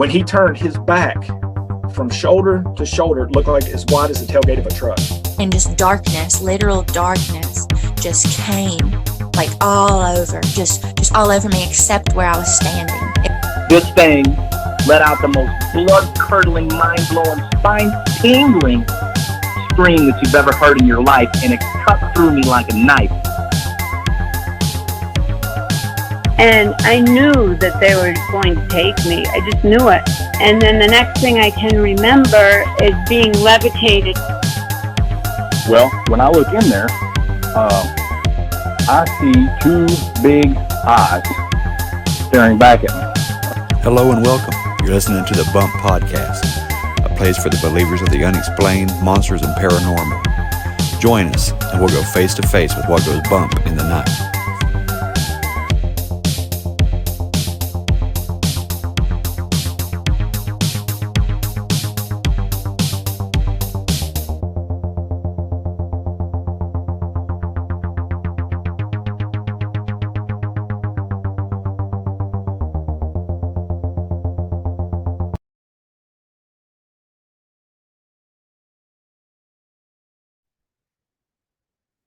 When he turned his back from shoulder to shoulder, it looked like as wide as the tailgate of a truck. And just darkness, literal darkness, just came like all over, just all over me except where I was standing. This thing let out the most blood-curdling, mind-blowing, spine-tingling scream that you've ever heard in your life, and it cut through me like a knife. And I knew that they were going to take me. I just knew it. And then the next thing I can remember is being levitated. Well, when I look in there, I see two big eyes staring back at me. Hello and welcome. You're listening to the Bump Podcast, a place for the believers of the unexplained, monsters, and paranormal. Join us, and we'll go face to face with what goes bump in the night.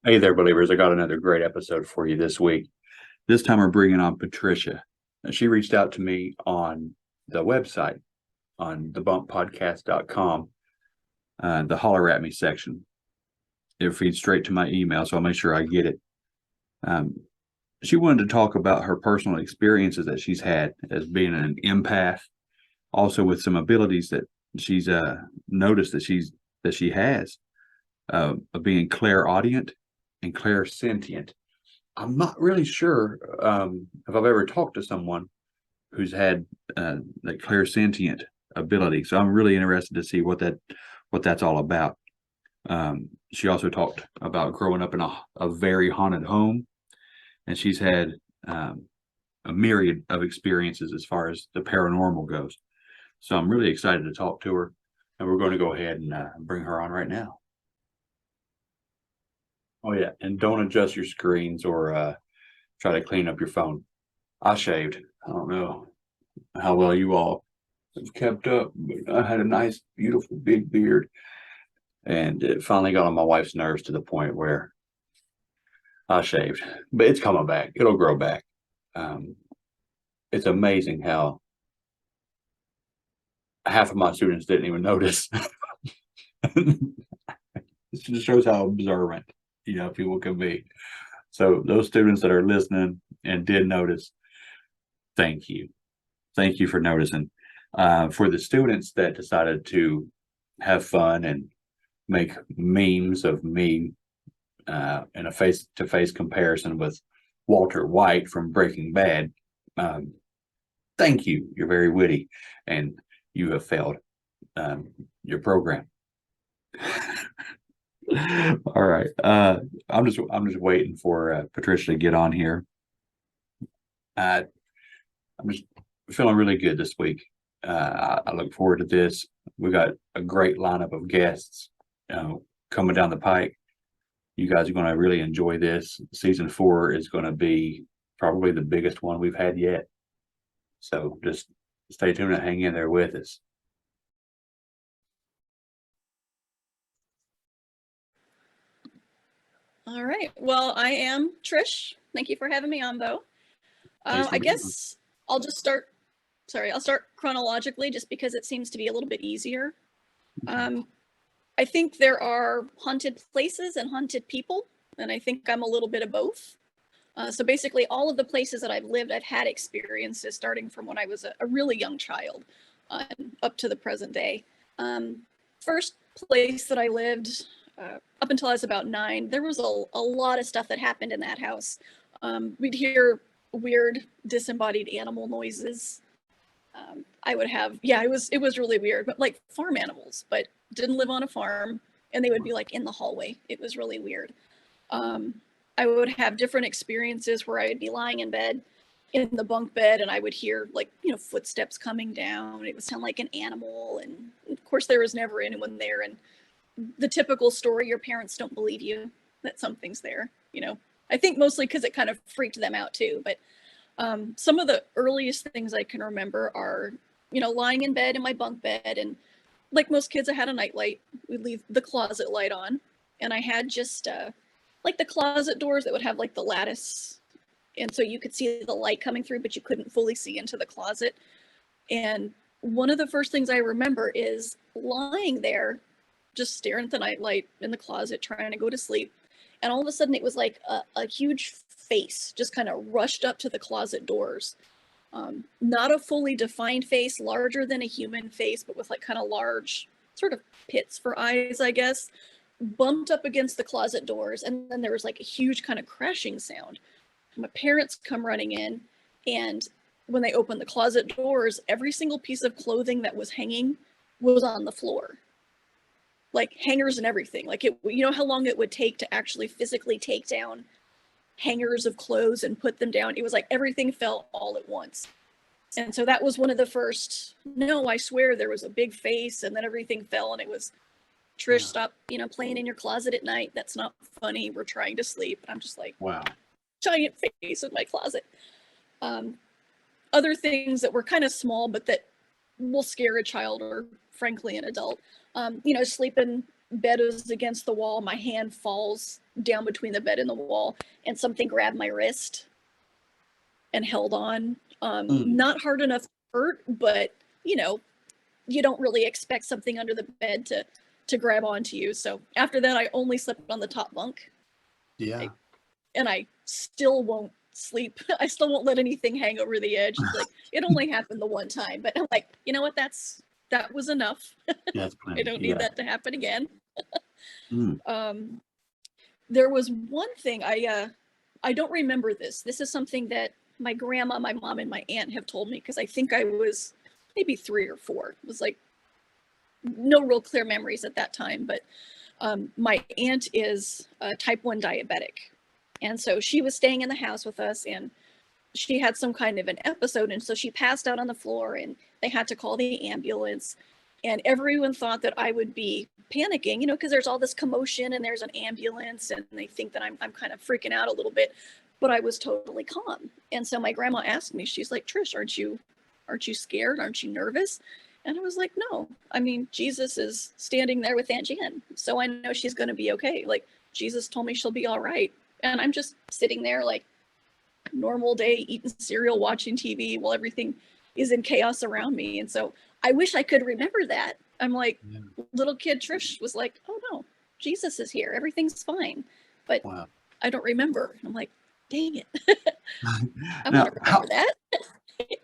Hey there, believers. I got another great episode for you this week. This time we're bringing on Patricia. She reached out to me on the website, on thebumppodcast.com, the holler at me section. It feeds straight to my email, so I'll make sure I get it. She wanted to talk about her personal experiences that she's had as being an empath, also with some abilities that she's noticed that she has of being clairaudient and clairsentient. I'm not really sure if I've ever talked to someone who's had that clairsentient ability. So I'm really interested to see what that's all about. She also talked about growing up in a very haunted home, and she's had a myriad of experiences as far as the paranormal goes. So I'm really excited to talk to her, and we're going to go ahead and bring her on right now. Oh yeah, and don't adjust your screens or try to clean up your phone. I shaved. I don't know how well you all have kept up, but I had a nice, beautiful, big beard, and it finally got on my wife's nerves to the point where I shaved. But it's coming back. It'll grow back. It's amazing how half of my students didn't even notice. It just shows how observant people can be. So those students that are listening and did notice, thank you for noticing. For the students that decided to have fun and make memes of me in a face-to-face comparison with Walter White from Breaking Bad, thank you. You're very witty, and you have failed your program. All right. I'm just waiting for Patricia to get on here. I'm just feeling really good this week. I look forward to this. We got a great lineup of guests coming down the pike. You guys are going to really enjoy this. Season 4 is going to be probably the biggest one we've had yet. So just stay tuned and hang in there with us. All right. Well, I am Trish. Thank you for having me on, though. I guess I'll start chronologically just because it seems to be a little bit easier. I think there are haunted places and haunted people, and I think I'm a little bit of both. So basically, all of the places that I've lived, I've had experiences starting from when I was a really young child up to the present day. First place that I lived, up until I was about 9, there was a lot of stuff that happened in that house. We'd hear weird disembodied animal noises. I would have, it was really weird, but like farm animals, but didn't live on a farm, and they would be like in the hallway. It was really weird. I would have different experiences where I would be lying in bed, in the bunk bed, and I would hear footsteps coming down. It would sound like an animal, and of course there was never anyone there, and the typical story, your parents don't believe you that something's there. I think mostly because it kind of freaked them out too. But some of the earliest things I can remember are lying in bed in my bunk bed, and like most kids, I had a nightlight. We'd leave the closet light on, and I had just like the closet doors that would have like the lattice, and so you could see the light coming through, but you couldn't fully see into the closet. And one of the first things I remember is lying there, just staring at the nightlight in the closet, trying to go to sleep. And all of a sudden, it was like a huge face just kind of rushed up to the closet doors. Not a fully defined face, larger than a human face, but with like kind of large sort of pits for eyes, I guess, bumped up against the closet doors. And then there was like a huge kind of crashing sound. My parents come running in, and when they opened the closet doors, every single piece of clothing that was hanging was on the floor. Like hangers and everything. Like how long it would take to actually physically take down hangers of clothes and put them down. It was like everything fell all at once. And so that was one of the first, no, I swear there was a big face, and then everything fell, and it was, Trish, stop, playing in your closet at night. That's not funny. We're trying to sleep. And I'm just like, Wow. Giant face in my closet. Other things that were kind of small, but that will scare a child or frankly an adult. Sleeping bed is against the wall. My hand falls down between the bed and the wall, and something grabbed my wrist and held on. Not hard enough to hurt, but you don't really expect something under the bed to grab onto you. So after that, I only slept on the top bunk. Yeah. And I still won't sleep. I still won't let anything hang over the edge. It's like, it only happened the one time, but I'm like, you know what? That was enough. That's plenty. I don't need that to happen again. Mm. There was one thing I don't remember this. This is something that my grandma, my mom, and my aunt have told me, because I think I was maybe 3 or 4. It was like no real clear memories at that time, but my aunt is a type 1 diabetic. And so she was staying in the house with us, and she had some kind of an episode. And so she passed out on the floor, and they had to call the ambulance. And everyone thought that I would be panicking, because there's all this commotion and there's an ambulance, and they think that I'm kind of freaking out a little bit, but I was totally calm. And so my grandma asked me, she's like, Trish, aren't you scared? Aren't you nervous? And I was like, no, I mean, Jesus is standing there with Aunt Jan, so I know she's going to be okay. Like, Jesus told me she'll be all right. And I'm just sitting there like normal day, eating cereal, watching TV while everything is in chaos around me. And so I wish I could remember that. I'm like, little kid Trish was like, oh no, Jesus is here. Everything's fine. But Wow. I don't remember. I'm like, dang it. I Now, want to remember that.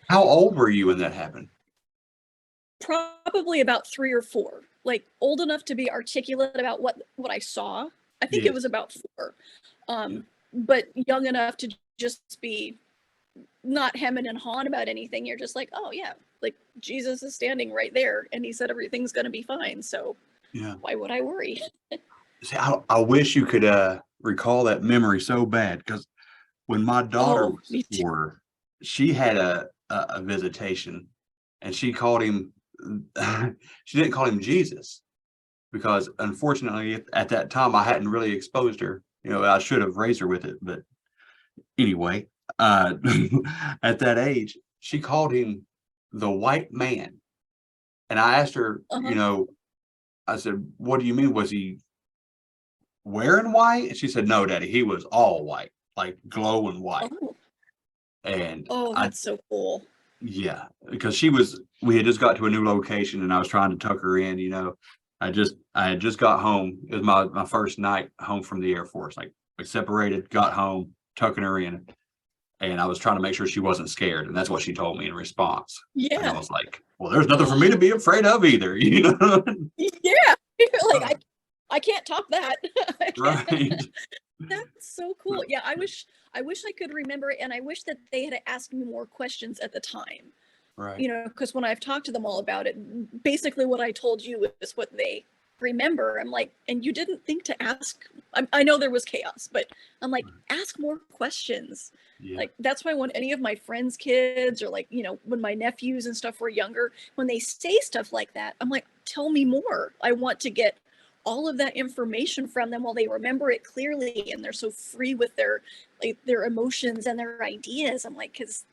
How old were you when that happened? Probably about 3 or 4, like old enough to be articulate about what I saw. I think it was about 4. But young enough to just be not hemming and hawing about anything. You're just like, oh yeah, like Jesus is standing right there, and he said everything's going to be fine. So why would I worry? See, I wish you could recall that memory so bad, because when my daughter was 4, she had a visitation, and she called him. She didn't call him Jesus, because unfortunately at that time I hadn't really exposed her. I should have raised her with it, but anyway, at that age, she called him the white man. And I asked her, I said, what do you mean? Was he wearing white? And she said, no, Daddy, he was all white, like glowing white. And that's so cool. Yeah, because we had just got to a new location, and I was trying to tuck her in. I had just got home. It was my first night home from the Air Force. Like, we separated, got home, tucking her in, and I was trying to make sure she wasn't scared. And that's what she told me in response. Yeah. And I was like, well, there's nothing for me to be afraid of either. Yeah. Like, I can't top that. Right. That's so cool. Yeah, I wish I could remember it, and I wish that they had asked me more questions at the time. Right. Because when I've talked to them all about it, basically what I told you is what they remember. I'm like, and you didn't think to ask. I know there was chaos, but I'm like, ask more questions. Yeah. Like, that's why when any of my friends' kids, or like, when my nephews and stuff were younger, when they say stuff like that, I'm like, tell me more. I want to get all of that information from them while they remember it clearly, and they're so free with their emotions and their ideas. I'm like, because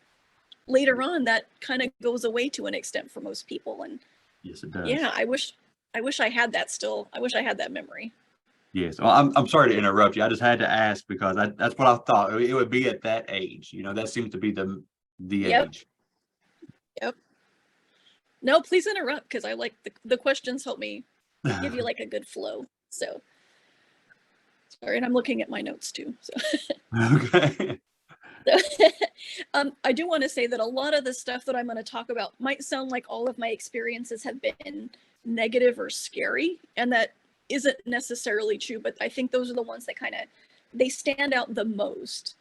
later on that kind of goes away to an extent for most people. And Yes, it does. yeah, I wish I had that still. I wish I had that memory. Yes. Well, I'm sorry to interrupt you. I just had to ask because that's what I thought it would be at that age. That seems to be the Yep. age. Yep. No, please interrupt, because I like the questions help me give you like a good flow. So sorry, and I'm looking at my notes too. So Okay. I do want to say that a lot of the stuff that I'm going to talk about might sound like all of my experiences have been negative or scary, and that isn't necessarily true, but I think those are the ones that they stand out the most.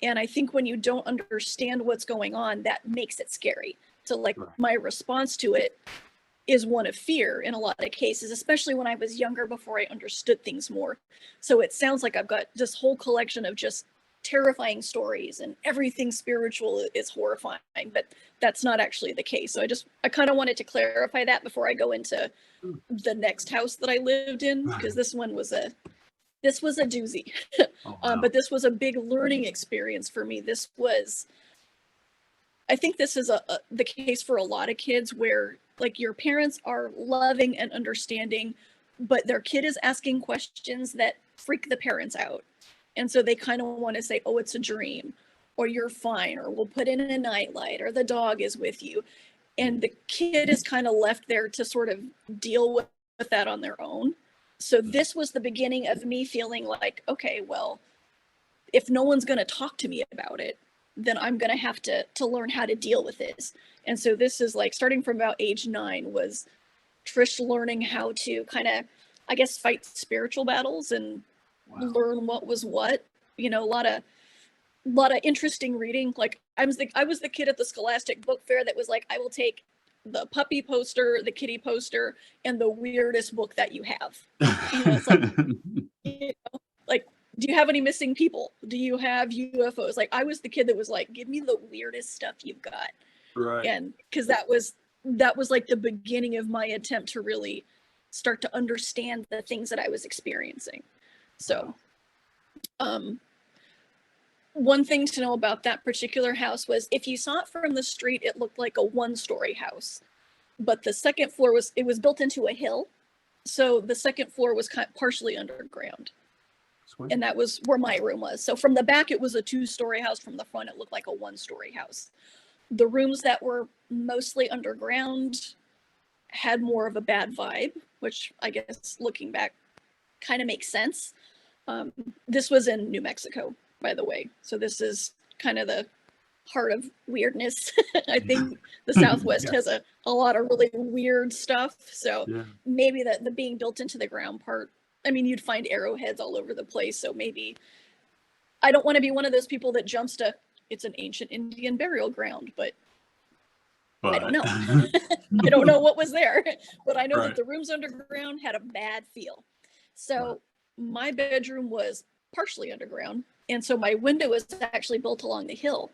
And I think when you don't understand what's going on, that makes it scary. So like my response to it is one of fear in a lot of cases, especially when I was younger, before I understood things more. So it sounds like I've got this whole collection of just terrifying stories and everything spiritual is horrifying, but that's not actually the case. So I kind of wanted to clarify that before I go into the next house that I lived in, because this was a doozy. Oh, wow. But this was a big learning experience for me. I think this is the case for a lot of kids, where like your parents are loving and understanding, but their kid is asking questions that freak the parents out. And so they kind of want to say, oh, it's a dream, or you're fine, or we'll put in a nightlight, or the dog is with you. And the kid is kind of left there to sort of deal with that on their own. So this was the beginning of me feeling like, okay, well, if no one's going to talk to me about it, then I'm going to have to learn how to deal with this. And so this is like starting from about age 9 was Trish learning how to kind of, I guess, fight spiritual battles and learn what was what. A lot of interesting reading. Like I was the kid at the Scholastic Book Fair that was like, I will take the puppy poster, the kitty poster, and the weirdest book that you have. It's like, like, do you have any missing people? Do you have UFOs? Like, I was the kid that was like, give me the weirdest stuff you've got. Right. And because that was like the beginning of my attempt to really start to understand the things that I was experiencing. So, one thing to know about that particular house was if you saw it from the street, it looked like a 1-story house, but the second floor was built into a hill. So the second floor was partially underground. Sweet. And that was where my room was. So from the back, it was a 2-story house. From the front, it looked like a 1-story house. The rooms that were mostly underground had more of a bad vibe, which I guess looking back kind of makes sense. This was in New Mexico, by the way. So this is kind of the heart of weirdness. I think the Southwest has a lot of really weird stuff. So maybe the being built into the ground part, I mean, you'd find arrowheads all over the place. So maybe I don't want to be one of those people that jumps to, it's an ancient Indian burial ground, but I don't know. I don't know what was there, but I know that the rooms underground had a bad feel. So my bedroom was partially underground. And so my window was actually built along the hill.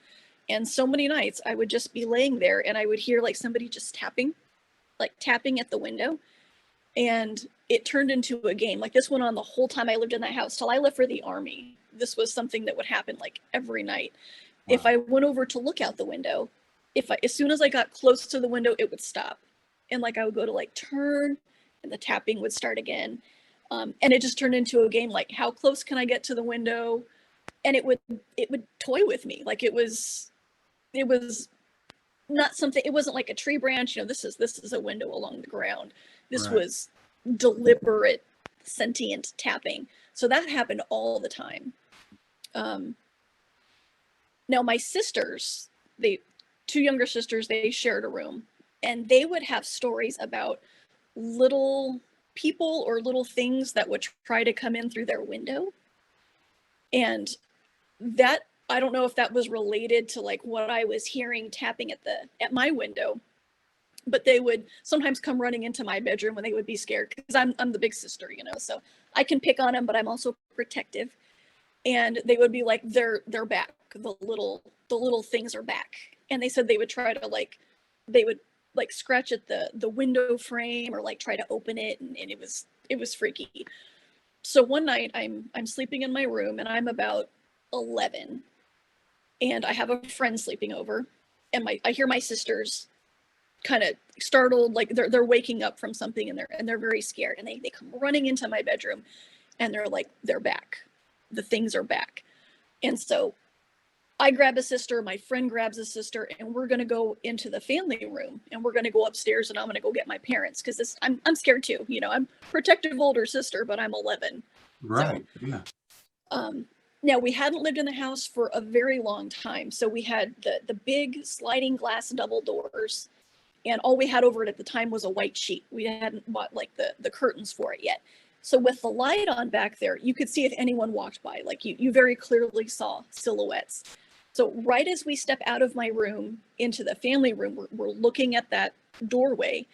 And so many nights I would just be laying there and I would hear like somebody just tapping at the window. And it turned into a game. Like this went on the whole time I lived in that house till I left for the Army. This was something that would happen like every night. Wow. If I went over to look out the window, as soon as I got close to the window, it would stop. And like I would go to like turn and the tapping would start again. And it just turned into a game. Like, how close can I get to the window? And it would toy with me. Like it was not something, it wasn't like a tree branch, this is a window along the ground. This was deliberate, sentient tapping. So that happened all the time. Now my sisters, 2 younger sisters, they shared a room and they would have stories about little people or little things that would try to come in through their window. And that, I don't know if that was related to like what I was hearing tapping at my window, but they would sometimes come running into my bedroom when they would be scared because I'm the big sister, so I can pick on them, but I'm also protective. And they would be like, they're back. The little things are back. And they said they would try to they would scratch at the window frame or like try to open it. And it was freaky. So one night I'm sleeping in my room and I'm about 11 and I have a friend sleeping over and I hear my sisters kind of startled, like they're waking up from something, and they're very scared, and they come running into my bedroom, and they're like, they're back. The things are back. And so I grab a sister, my friend grabs a sister, and we're going to go into the family room, and we're going to go upstairs, and I'm going to go get my parents, because I'm scared too. You know, I'm protective older sister, but I'm 11. Right. So, yeah. Now, we hadn't lived in the house for a very long time. So we had the big sliding glass double doors, and all we had over it at the time was a white sheet. We hadn't bought like the curtains for it yet. So with the light on back there, you could see if anyone walked by, like you very clearly saw silhouettes. So right as we step out of my room into the family room, we're looking at that doorway,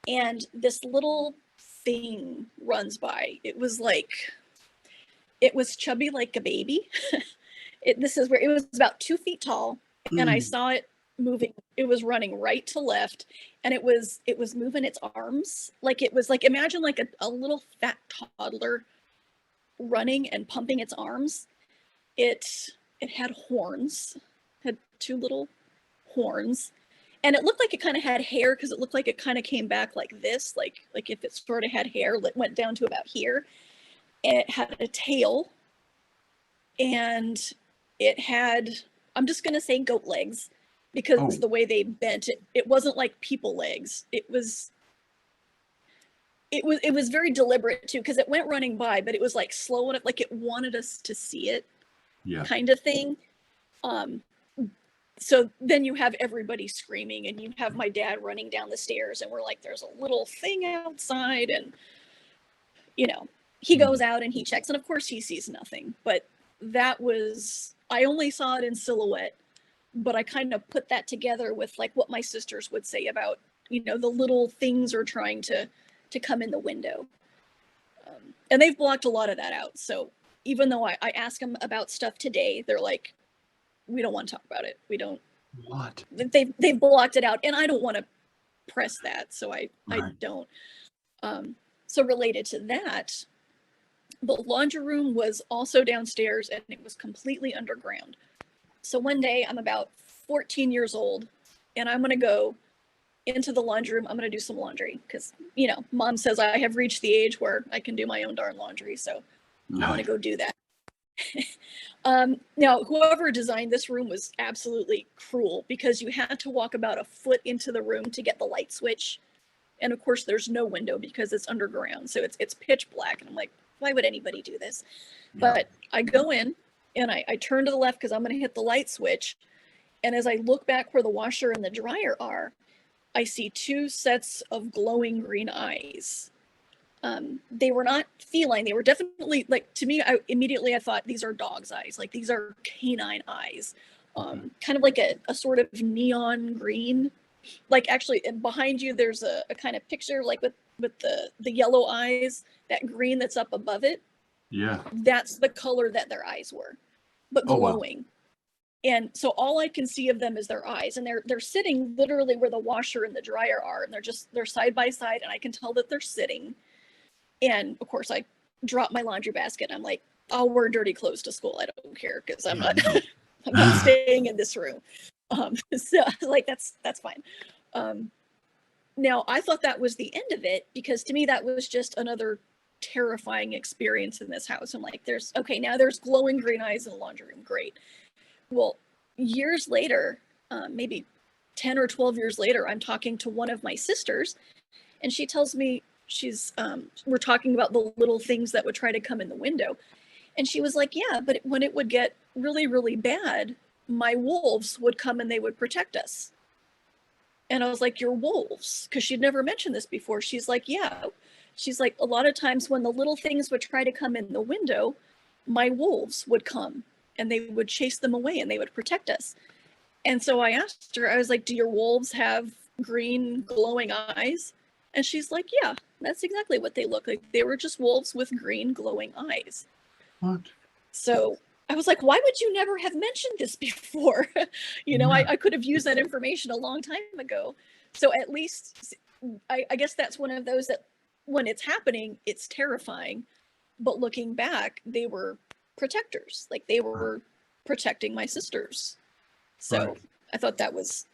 and this little thing runs by. It was chubby like a baby. This is where it was about 2 feet tall, and I saw it moving. It was running right to left, and it was moving its arms. Like it was like, imagine like a little fat toddler running and pumping its arms. It had horns, had 2 little horns, and it looked like it kind of had hair, because it looked like it kind of came back like this, like if it sort of had hair that went down to about here. And it had a tail, and it had, I'm just going to say goat legs, because the way they bent it, it wasn't like people legs. It was very deliberate too, because it went running by, but it was like slow enough, like it wanted us to see it, kind of thing. So then you have everybody screaming, and you have my dad running down the stairs, and we're like, there's a little thing outside, and you know, he goes out and he checks, and of course he sees nothing. But I only saw it in silhouette, but I kind of put that together with like what my sisters would say about, you know, the little things are trying to come in the window. And they've blocked a lot of that out. So even though I ask them about stuff today, they're like, we don't want to talk about it. We don't. What? They've blocked it out, and I don't want to press that, so I don't. So related to that, the laundry room was also downstairs, and it was completely underground. So one day, I'm about 14 years old, and I'm going to go into the laundry room. I'm going to do some laundry, because, you know, mom says I have reached the age where I can do my own darn laundry. So I want to go do that. Now, whoever designed this room was absolutely cruel, because you had to walk about a foot into the room to get the light switch. And of course, there's no window because it's underground. So it's pitch black. And I'm like, why would anybody do this? But I go in, and I turn to the left because I'm going to hit the light switch. And as I look back where the washer and the dryer are, I see 2 sets of glowing green eyes. They were not feline. They were definitely, like, to me, I thought these are dog's eyes. Like, these are canine eyes. Kind of like a sort of neon green. Like, actually, and behind you, there's a kind of picture, like with the yellow eyes, that green that's up above it. Yeah. That's the color that their eyes were, but glowing. Wow. And so all I can see of them is their eyes, and they're sitting literally where the washer and the dryer are, and they're side by side, and I can tell that they're sitting. And of course, I drop my laundry basket. I'm like, I'll wear dirty clothes to school. I don't care, because I'm not I'm not staying in this room. So like that's fine. Now I thought that was the end of it, because to me that was just another terrifying experience in this house. I'm like, there's glowing green eyes in the laundry room. Great. Well, years later, maybe 10 or 12 years later, I'm talking to one of my sisters, and she tells me we're talking about the little things that would try to come in the window. And she was like, yeah, but when it would get really, really bad, my wolves would come and they would protect us. And I was like, your wolves? Because she'd never mentioned this before. She's like, yeah. She's like, a lot of times when the little things would try to come in the window, my wolves would come and they would chase them away and they would protect us. And so I asked her, I was like, do your wolves have green glowing eyes? And she's like, yeah, that's exactly what they look like. They were just wolves with green glowing eyes. What? So I was like, why would you never have mentioned this before? I could have used that information a long time ago. So at least I guess that's one of those that when it's happening, it's terrifying. But looking back, they were protectors. Like, they were protecting my sisters. So I thought that was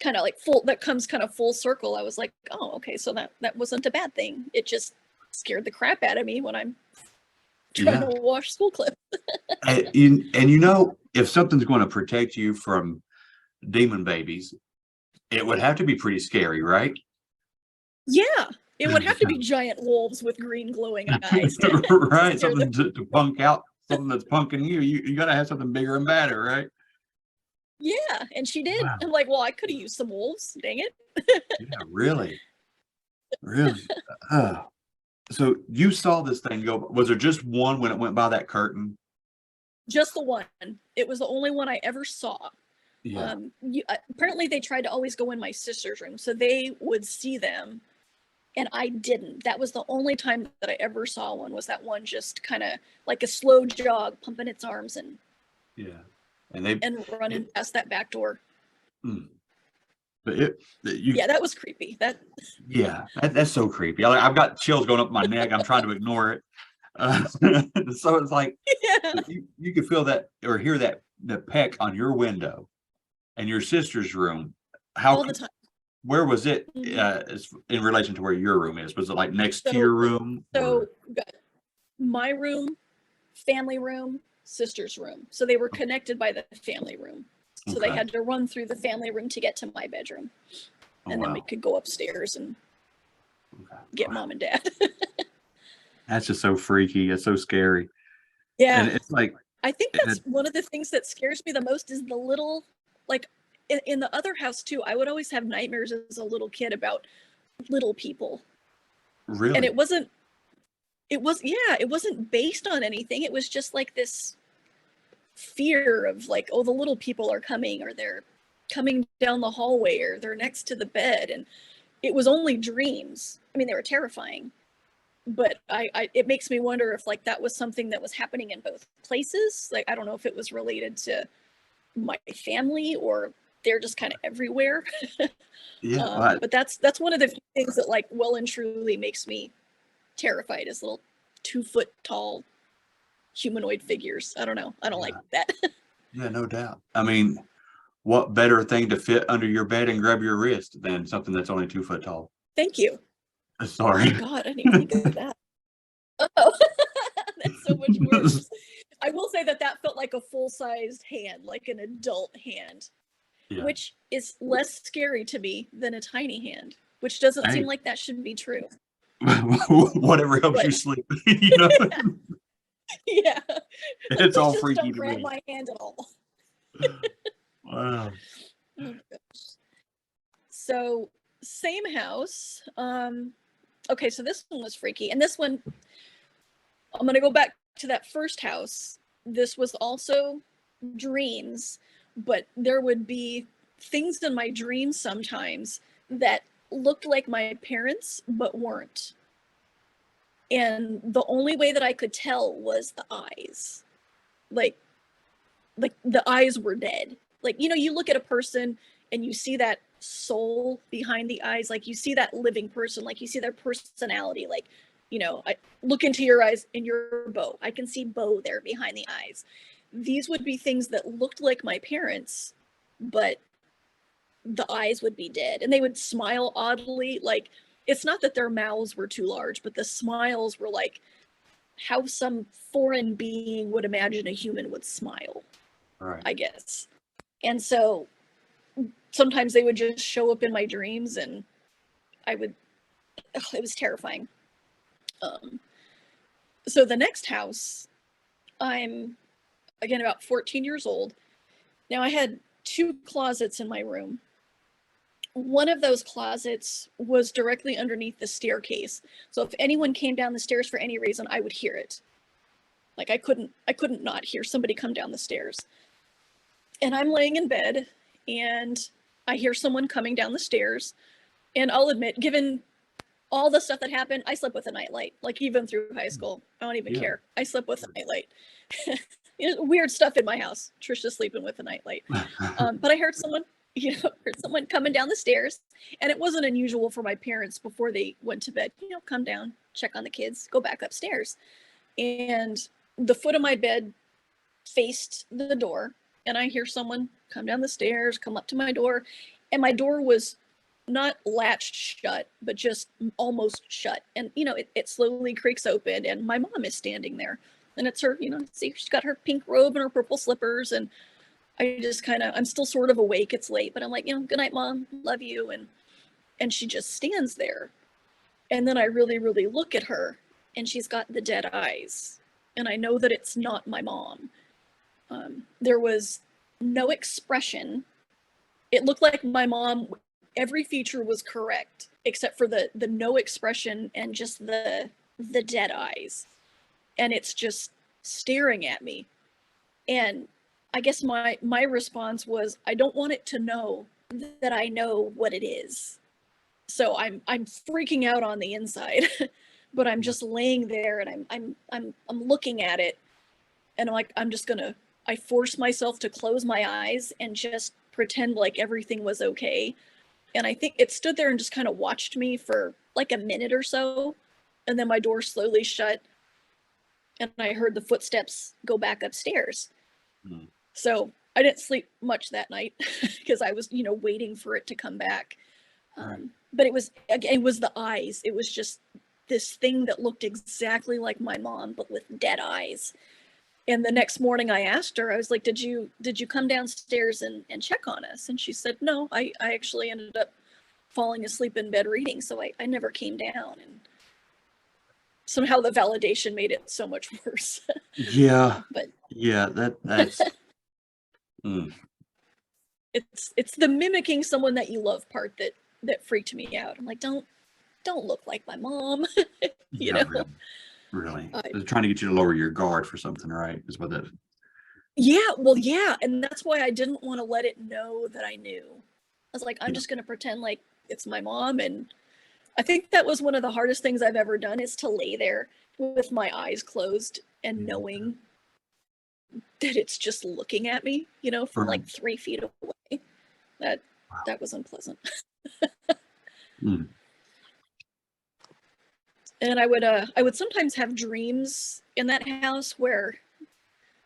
kind of like comes kind of full circle. I was like, oh, okay, so that wasn't a bad thing. It just scared the crap out of me when I'm trying to wash school clips. And you know, if something's going to protect you from demon babies, it would have to be pretty scary, right? Yeah, it would have to be giant wolves with green glowing eyes. Right, something to punk out, something that's punking you. You got to have something bigger and badder, right? Yeah, and she did. Wow. I'm like, well, I could have used some wolves. Dang it. Yeah, really, really. So you saw this thing go. Was there just one when it went by that curtain? Just the one. It was the only one I ever saw. Yeah. Apparently they tried to always go in my sister's room, so they would see them, and I didn't. That was the only time that I ever saw one, was that one just kind of like a slow jog, pumping its arms and running past that back door. But yeah, that was creepy. That's so creepy. I've got chills going up my neck. I'm trying to ignore it. So it's like, you could feel that or hear the peck on your window and your sister's room. All the time. Where was it in relation to where your room is? Was it like next to your room? So my room, family room, sister's room. So they were connected by the family room. So they had to run through the family room to get to my bedroom. And then we could go upstairs and get mom and dad. That's just so freaky. It's so scary. Yeah. And it's like, I think that's one of the things that scares me the most is the little, like in the other house too, I would always have nightmares as a little kid about little people. Really? And it wasn't based on anything. It was just like this fear of like, oh, the little people are coming, or they're coming down the hallway, or they're next to the bed. And it was only dreams. I mean, they were terrifying, but it makes me wonder if like that was something that was happening in both places. Like, I don't know if it was related to my family or they're just kind of everywhere. But that's one of the things that like well and truly makes me terrified, is little 2 foot tall humanoid figures. I don't know. I don't like that. Yeah, no doubt. I mean, what better thing to fit under your bed and grab your wrist than something that's only 2 foot tall? Thank you. Sorry. Oh God, I didn't even think of that. Oh, that's so much worse. I will say that felt like a full-sized hand, like an adult hand, which is less scary to me than a tiny hand, which doesn't seem like that should be true. Whatever helps you sleep, you know? Yeah. It's all freaky don't to grab me. my hand at all. Wow. Oh, gosh. So same house. Okay, so this one was freaky. And this one, I'm going to go back to that first house. This was also dreams, but there would be things in my dreams sometimes that looked like my parents, but weren't. And the only way that I could tell was the eyes. Like the eyes were dead. Like, you know, you look at a person and you see that soul behind the eyes, like you see that living person, like you see their personality. Like, you know, I look into your eyes and you're Bo. I can see Bo there behind the eyes. These would be things that looked like my parents, but the eyes would be dead, and they would smile oddly. Like, it's not that their mouths were too large, but the smiles were like how some foreign being would imagine a human would smile, I guess. And so sometimes they would just show up in my dreams, and it was terrifying. So the next house, I'm again about 14 years old. Now I had 2 closets in my room. One of those closets was directly underneath the staircase. So if anyone came down the stairs for any reason, I would hear it. Like I couldn't not hear somebody come down the stairs. And I'm laying in bed and I hear someone coming down the stairs. And I'll admit, given all the stuff that happened, I slept with a nightlight. Like even through high school, I don't even care. I slept with a nightlight. You know, weird stuff in my house. Trish is sleeping with a nightlight. But I heard someone coming down the stairs, and it wasn't unusual for my parents before they went to bed, come down, check on the kids, go back upstairs. And the foot of my bed faced the door, and I hear someone come down the stairs, come up to my door, and my door was not latched shut, but just almost shut. And, you know, it slowly creaks open, and my mom is standing there. And it's her, you know, see, she's got her pink robe and her purple slippers. And I just kind of, I'm still sort of awake. It's late, but I'm like, you know, good night, Mom. Love you. And she just stands there. And then I really, really look at her, and she's got the dead eyes. And I know that it's not my mom. There was no expression. It looked like my mom, every feature was correct, except for the no expression and just the dead eyes. And it's just staring at me. And I guess my response was, I don't want it to know that I know what it is. So I'm freaking out on the inside, but I'm just laying there, and I'm looking at it, and I'm like, I force myself to close my eyes and just pretend like everything was okay. And I think it stood there and just kind of watched me for like a minute or so, and then my door slowly shut, and I heard the footsteps go back upstairs. So I didn't sleep much that night because I was, you know, waiting for it to come back. But it was the eyes. It was just this thing that looked exactly like my mom, but with dead eyes. And the next morning I asked her, I was like, did you come downstairs and check on us? And she said, no, I actually ended up falling asleep in bed reading. So I never came down. And somehow the validation made it so much worse. Yeah. But yeah, that's it's the mimicking someone that you love part that freaked me out. I'm like, don't look like my mom. you yeah, know. really. They're trying to get you to lower your guard for something, right? Is what that. Yeah, and that's why I didn't want to let it know that I knew. I was like, I'm just going to pretend like it's my mom. And I think that was one of the hardest things I've ever done, is to lay there with my eyes closed and knowing that it's just looking at me, you know, from like 3 feet away. That was unpleasant. And I would sometimes have dreams in that house where,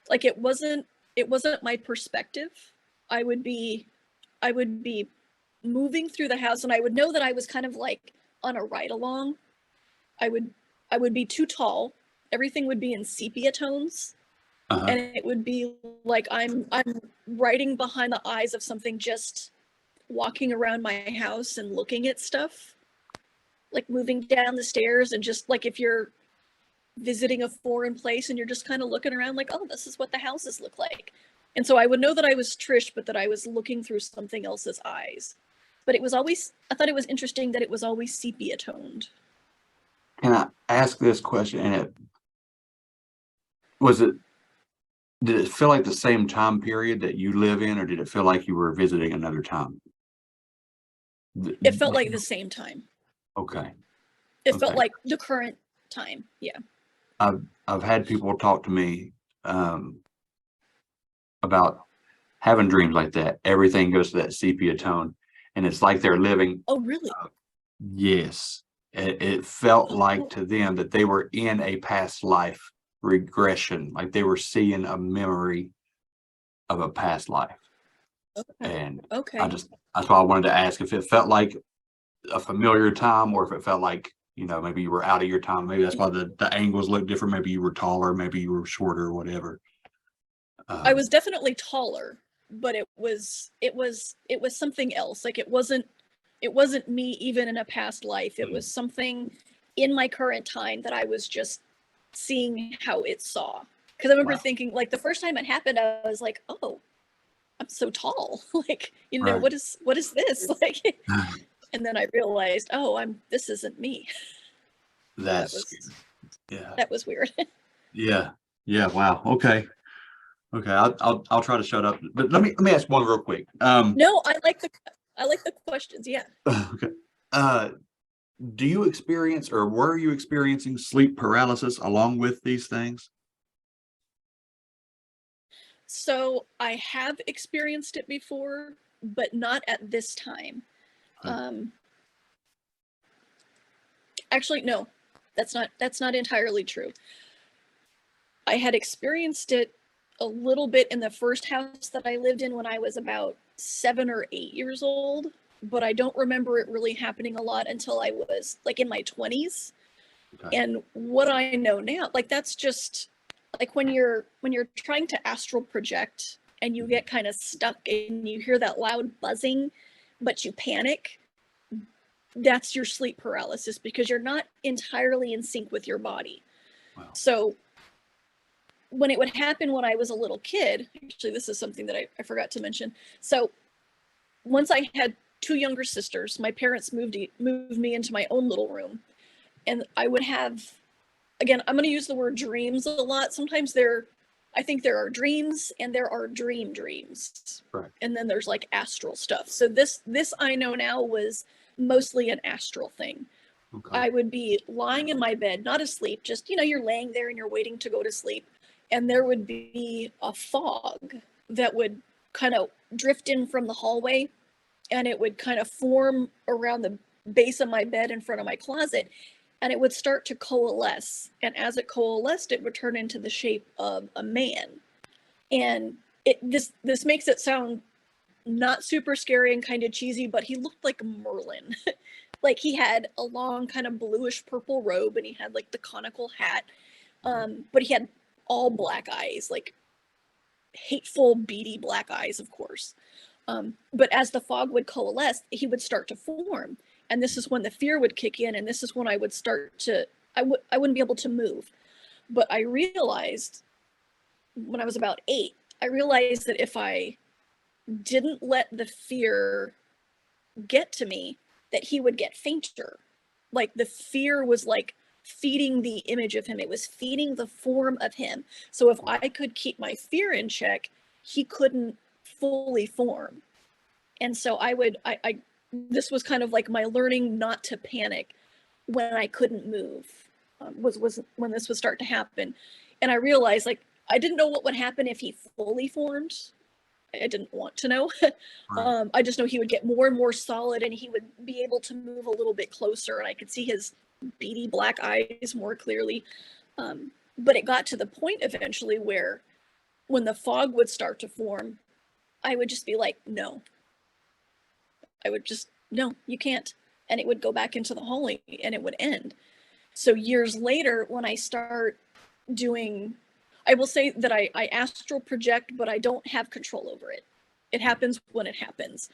like, it wasn't my perspective. I would be moving through the house, and I would know that I was kind of like on a ride along. I would be too tall. Everything would be in sepia tones. And it would be like I'm riding behind the eyes of something, just walking around my house and looking at stuff, like moving down the stairs, and just like if you're visiting a foreign place and you're just kind of looking around like, oh, this is what the houses look like. And so I would know that I was Trish, but that I was looking through something else's eyes. But it was always, I thought it was interesting that it was always sepia toned. Can I ask this question? And did it feel like the same time period that you live in, or did it feel like you were visiting another time? It felt like the same time. Okay. It felt like the current time. Yeah. I've had people talk to me about having dreams like that. Everything goes to that sepia tone, and it's like they're living. Oh, really? Yes. It felt like to them that they were in a past life regression, like they were seeing a memory of a past life. And that's why I wanted to ask if it felt like a familiar time, or if it felt like, you know, maybe you were out of your time. Maybe that's why the angles look different. Maybe you were taller, maybe you were shorter, or whatever. I was definitely taller, but it was something else. Like it wasn't me even in a past life. It was something in my current time that I was just seeing how it saw. Because I remember thinking, like, the first time it happened, I was like, oh, I'm so tall. Like, you know, what is this? Like, and then I realized, oh, this isn't me. That was weird. Yeah. Wow. Okay. I'll try to shut up. But let me ask one real quick. No, I like the questions. Yeah. Okay. Do you experience, or were you experiencing sleep paralysis along with these things? So I have experienced it before, but not at this time. Actually, no, that's not entirely true. I had experienced it a little bit in the first house that I lived in when I was about 7 or 8 years old, but I don't remember it really happening a lot until I was like in my 20s. Okay. And what I know now, like that's just like when you're trying to astral project and you get kind of stuck and you hear that loud buzzing, but you panic, that's your sleep paralysis because you're not entirely in sync with your body. Wow. So when it would happen when I was a little kid, actually, this is something that I forgot to mention. So once I had 2 younger sisters, my parents moved me into my own little room. And I would have, again, I'm going to use the word dreams a lot. Sometimes I think there are dreams and there are dreams. Right. And then there's like astral stuff. So this I know now was mostly an astral thing. Okay. I would be lying in my bed, not asleep, just, you're laying there and you're waiting to go to sleep. And there would be a fog that would kind of drift in from the hallway, and it would kind of form around the base of my bed in front of my closet, and it would start to coalesce. And as it coalesced, it would turn into the shape of a man. And this makes it sound not super scary and kind of cheesy, but he looked like Merlin. Like he had a long kind of bluish purple robe, and he had like the conical hat, but he had all black eyes, like hateful, beady black eyes, of course. But as the fog would coalesce, he would start to form. And this is when the fear would kick in, and this is when I would start to, I wouldn't be able to move. But I realized when I was about 8, I realized that if I didn't let the fear get to me, that he would get fainter. Like the fear was like feeding the image of him. It was feeding the form of him. So if I could keep my fear in check, he couldn't fully form. And so I this was kind of like my learning not to panic when I couldn't move, was when this would start to happen. And I realized like I didn't know what would happen if he fully formed. I didn't want to know. Right. I just know he would get more and more solid, and he would be able to move a little bit closer, and I could see his beady black eyes more clearly. But it got to the point eventually where when the fog would start to form, I would just be like, no. I would just, no, you can't. And it would go back into the hallway and it would end. So years later, when I start doing, I will say that I astral project, but I don't have control over it. It happens when it happens.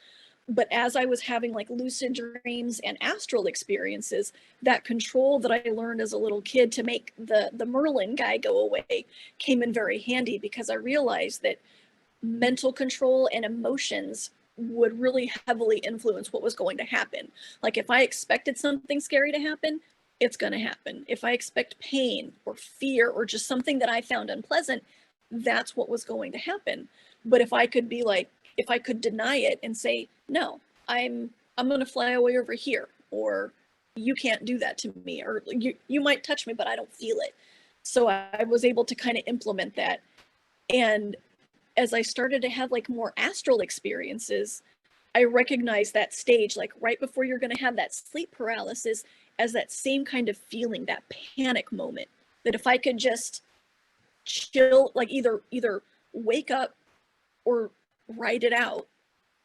But as I was having like lucid dreams and astral experiences, that control that I learned as a little kid to make the Merlin guy go away came in very handy, because I realized that mental control and emotions would really heavily influence what was going to happen. Like if I expected something scary to happen, it's going to happen. If I expect pain or fear or just something that I found unpleasant, that's what was going to happen. But if I could be like, if I could deny it and say, no, I'm going to fly away over here, or you can't do that to me, or you might touch me, but I don't feel it. So I was able to kind of implement that. And as I started to have like more astral experiences, I recognized that stage, like right before you're going to have that sleep paralysis, as that same kind of feeling, that panic moment, that if I could just chill, like either wake up or write it out,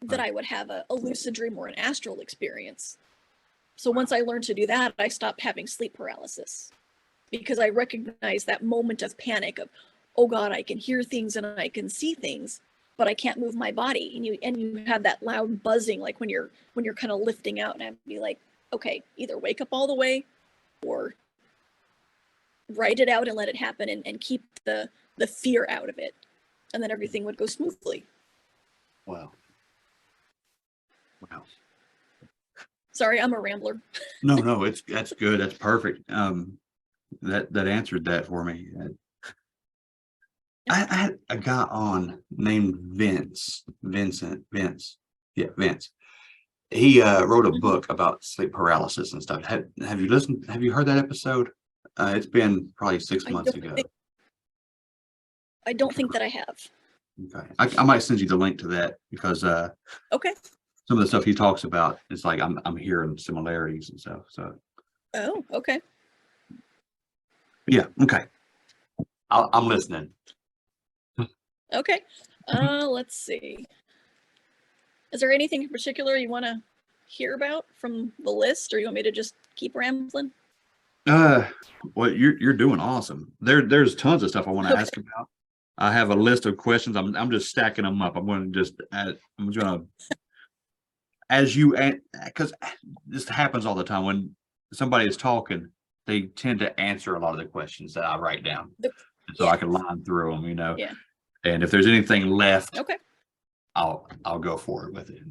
that I would have a lucid dream or an astral experience. So once I learned to do that, I stopped having sleep paralysis, because I recognized that moment of panic of, oh God, I can hear things and I can see things, but I can't move my body. And you have that loud buzzing, like when you're kind of lifting out, and I'd be like, okay, either wake up all the way or write it out and let it happen, and keep the fear out of it. And then everything would go smoothly. Wow. Wow. Sorry, I'm a rambler. No, that's good. That's perfect. That answered that for me. I had a guy on named Vince. Yeah, Vince. He wrote a book about sleep paralysis and stuff. Have you listened? Have you heard that episode? It's been probably 6 months ago. I don't think that I have. Okay, I might send you the link to that, because Okay. some of the stuff he talks about, it's like I'm hearing similarities and stuff. So Oh, okay. yeah, okay. I'm listening. Okay. Let's see. Is there anything in particular you want to hear about from the list, or you want me to just keep rambling? Well, you're doing awesome. There's tons of stuff I want to Okay. ask about. I have a list of questions. I'm just stacking them up. I'm going to just I'm just going to as you because this happens all the time when somebody is talking, they tend to answer a lot of the questions that I write down, so Yeah. I can line through them. Yeah. And if there's anything left, Okay. I'll go for it with it.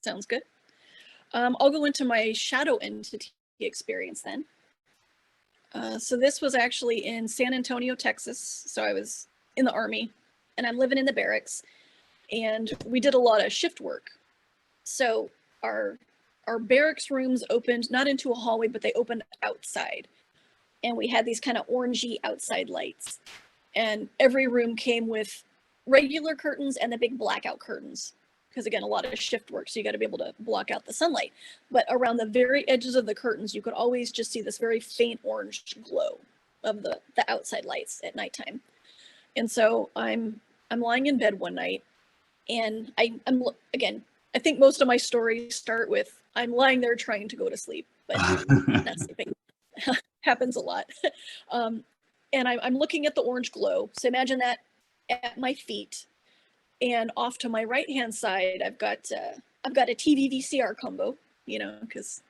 Sounds good. I'll go into my shadow entity experience then. So this was actually in San Antonio, Texas. So I was in the Army, and I'm living in the barracks, and we did a lot of shift work. So our barracks rooms opened not into a hallway, but they opened outside, and we had these kind of orangey outside lights, and every room came with regular curtains and the big blackout curtains, because again, a lot of shift work, so you got to be able to block out the sunlight. But around the very edges of the curtains, you could always just see this very faint orange glow of the outside lights at nighttime. And so I'm lying in bed one night, and I'm again, I think most of my stories start with I'm lying there trying to go to sleep, but not sleeping. Happens a lot. And I'm looking at the orange glow. So imagine that at my feet, and off to my right hand side, I've got a TV VCR combo, because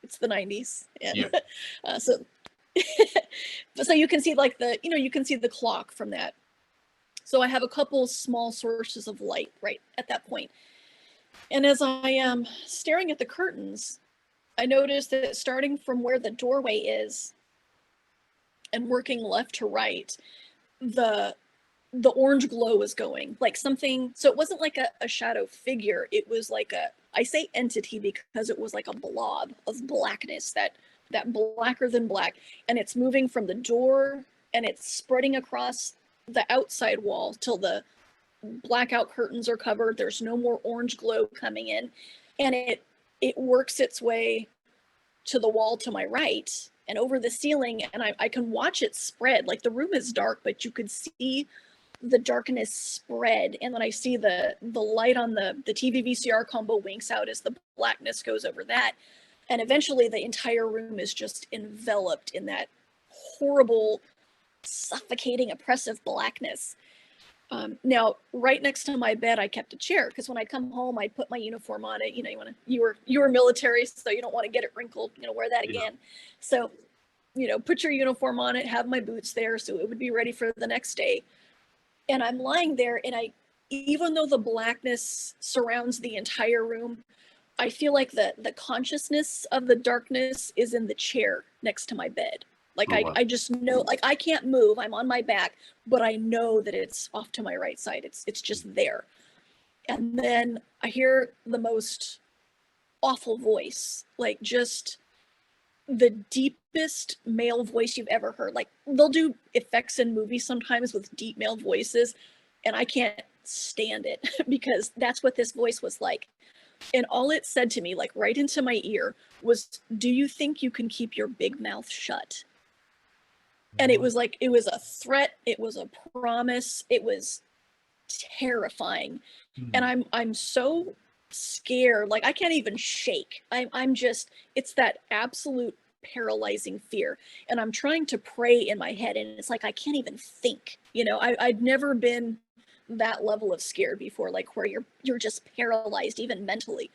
it's the 90s, and yeah. So you can see like you can see the clock from that. So I have a couple small sources of light right at that point. And as I am staring at the curtains, I noticed that starting from where the doorway is and working left to right, the orange glow was going like something. So it wasn't like a shadow figure. It was like I say entity because it was like a blob of blackness, that blacker than black. And it's moving from the door, and it's spreading across the outside wall till the blackout curtains are covered. There's no more orange glow coming in, and it works its way to the wall to my right and over the ceiling, and I can watch it spread. Like the room is dark, but you could see the darkness spread, and then I see the light on the TV VCR combo winks out as the blackness goes over that, and eventually the entire room is just enveloped in that horrible, suffocating, oppressive blackness. Now, right next to my bed, I kept a chair, because when I'd come home, I'd put my uniform on it. You were military, so you don't want to get it wrinkled. Wear that again. So, put your uniform on it, have my boots there, so it would be ready for the next day. And I'm lying there, and even though the blackness surrounds the entire room, I feel like the consciousness of the darkness is in the chair next to my bed. Like I just know, like I can't move. I'm on my back, but I know that it's off to my right side. It's just there. And then I hear the most awful voice, like just the deepest male voice you've ever heard. Like they'll do effects in movies sometimes with deep male voices, and I can't stand it because that's what this voice was like. And all it said to me, like right into my ear, was, "Do you think you can keep your big mouth shut?" And it was like, it was a threat. It was a promise. It was terrifying. And I'm so scared. Like I can't even shake. I'm just, it's that absolute paralyzing fear. And I'm trying to pray in my head, and it's like I can't even think. I'd never been that level of scared before, like where you're just paralyzed even mentally.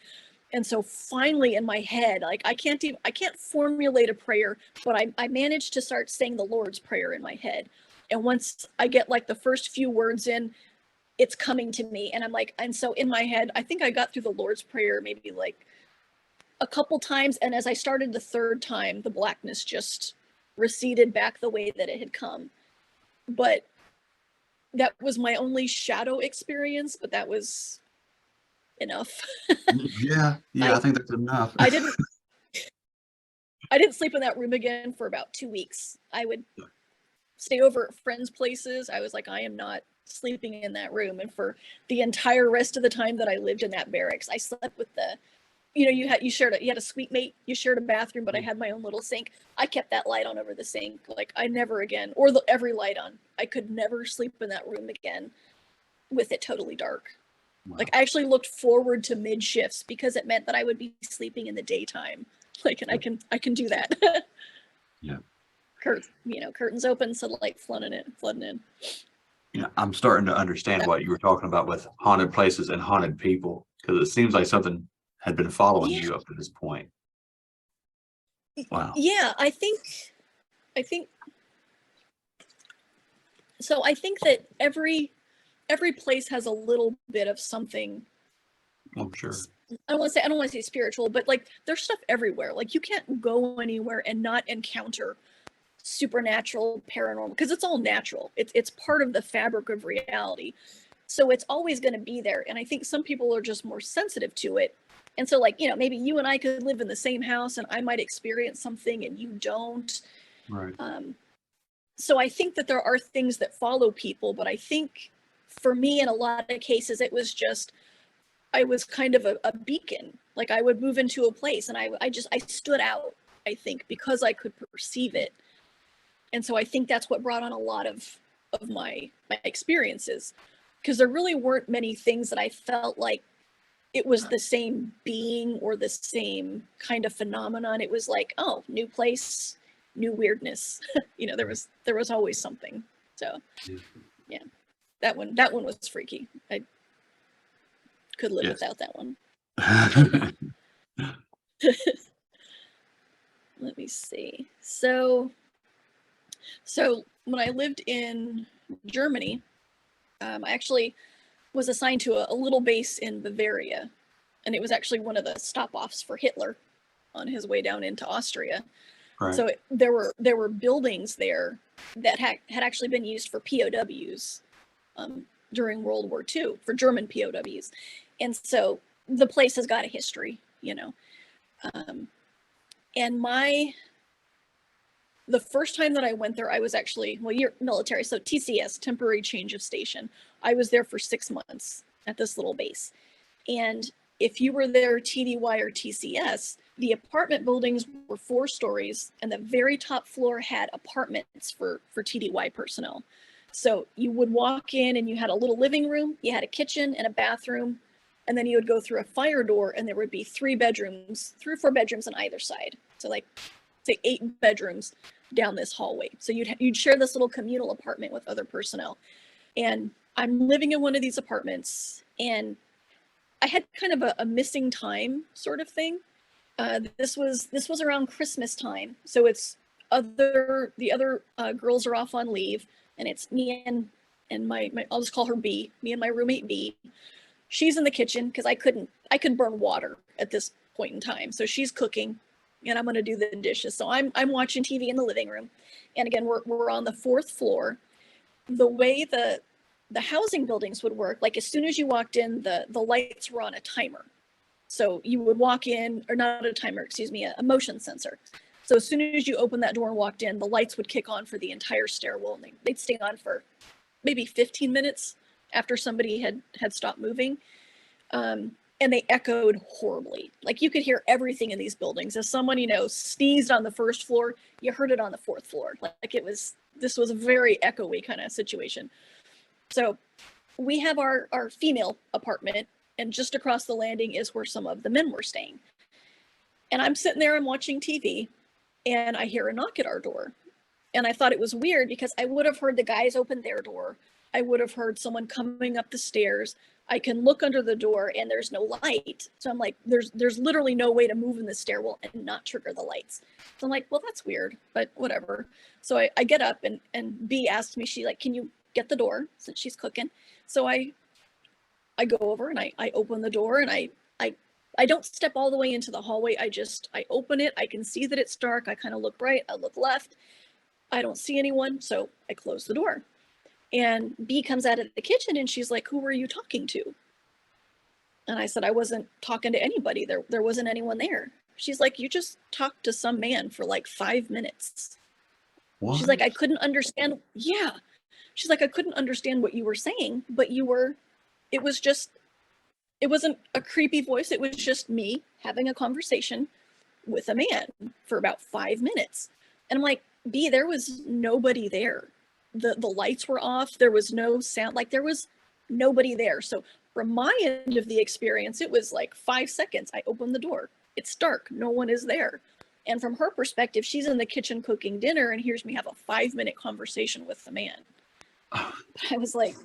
And so finally in my head, like I can't formulate a prayer, but I managed to start saying the Lord's Prayer in my head. And once I get like the first few words in, it's coming to me. And I'm like, and so in my head, I think I got through the Lord's Prayer maybe like a couple times. And as I started the third time, the blackness just receded back the way that it had come. But that was my only shadow experience, but that was enough. Yeah, I think that's enough. I didn't sleep in that room again for about 2 weeks. I would stay over at friends' places. I was like, I am not sleeping in that room. And for the entire rest of the time that I lived in that barracks, I slept with you had a suite mate, you shared a bathroom, but I had my own little sink. I kept that light on over the sink. Like I never again, or every light on. I could never sleep in that room again with it totally dark. Wow. Like I actually looked forward to mid shifts because it meant that I would be sleeping in the daytime. Like, and I can do that. Yeah. Curtains open, sunlight flooding in. I'm starting to understand what you were talking about with haunted places and haunted people, because it seems like something had been following Yeah. you up to this point. Wow. Yeah, I think so. I think that every place has a little bit of something. I'm sure. I don't want to say spiritual, but like there's stuff everywhere. Like you can't go anywhere and not encounter supernatural, paranormal, because it's all natural. It's part of the fabric of reality. So it's always going to be there. And I think some people are just more sensitive to it. And so, like, maybe you and I could live in the same house and I might experience something and you don't. Right. So I think that there are things that follow people, but I think for me, in a lot of cases, it was just, I was kind of a beacon. Like I would move into a place and I stood out, I think, because I could perceive it. And so I think that's what brought on a lot of my experiences, because there really weren't many things that I felt like it was the same being or the same kind of phenomenon. It was like, oh, new place, new weirdness. There was always something. So yeah, that one was freaky. I could live without that one. Let me see. So when I lived in Germany, I actually was assigned to a little base in Bavaria, and it was actually one of the stop-offs for Hitler on his way down into Austria. Right. So there were buildings there that had actually been used for POWs during World War II, for German POWs, and so the place has got a history, and the first time that I went there, I was actually, you're military, so TCS, temporary change of station. I was there for 6 months at this little base. And if you were there TDY or TCS, the apartment buildings were 4 stories, and the very top floor had apartments for TDY personnel. So you would walk in and you had a little living room, you had a kitchen and a bathroom, and then you would go through a fire door and there would be 3 or 4 bedrooms on either side. So like, say 8 bedrooms down this hallway. So you'd share this little communal apartment with other personnel. And I'm living in one of these apartments, and I had kind of a missing time sort of thing. This was around Christmas time, so it's the other girls are off on leave, and it's me and my I'll just call her B, me and my roommate B. She's in the kitchen because I couldn't burn water at this point in time, so she's cooking, and I'm going to do the dishes. So I'm watching TV in the living room. And again, we're on the 4th floor. The way the housing buildings would work, like as soon as you walked in, the lights were on a timer. So you would walk in, or not a timer, excuse me, a motion sensor. So as soon as you opened that door and walked in, the lights would kick on for the entire stairwell, and they'd stay on for maybe 15 minutes after somebody had stopped moving. And they echoed horribly. Like you could hear everything in these buildings. If someone, sneezed on the 1st floor, you heard it on the 4th floor. Like this was a very echoey kind of situation. So we have our female apartment, and just across the landing is where some of the men were staying. And I'm sitting there, I'm watching TV, and I hear a knock at our door. And I thought it was weird because I would have heard the guys open their door. I would have heard someone coming up the stairs. I can look under the door and there's no light. So I'm like, there's literally no way to move in the stairwell and not trigger the lights. So I'm like, well, that's weird, but whatever. So I get up and B asked me, she like, can you get the door since she's cooking? So I go over and I open the door, and I don't step all the way into the hallway. I open it. I can see that it's dark. I kind of look right. I look left. I don't see anyone. So I close the door. And B comes out of the kitchen and she's like, who were you talking to? And I said, I wasn't talking to anybody. There wasn't anyone there. She's like, you just talked to some man for like 5 minutes. What? She's like, I couldn't understand. Yeah. She's like, I couldn't understand what you were saying, but it wasn't a creepy voice. It was just me having a conversation with a man for about 5 minutes. And I'm like, B, there was nobody there. The lights were off. There was no sound. Like there was nobody there. So From my end of the experience, it was like 5 seconds. I open the door. It's dark. No one is there. And from her perspective, she's in the kitchen cooking dinner and hears me have a 5-minute conversation with the man. I was like,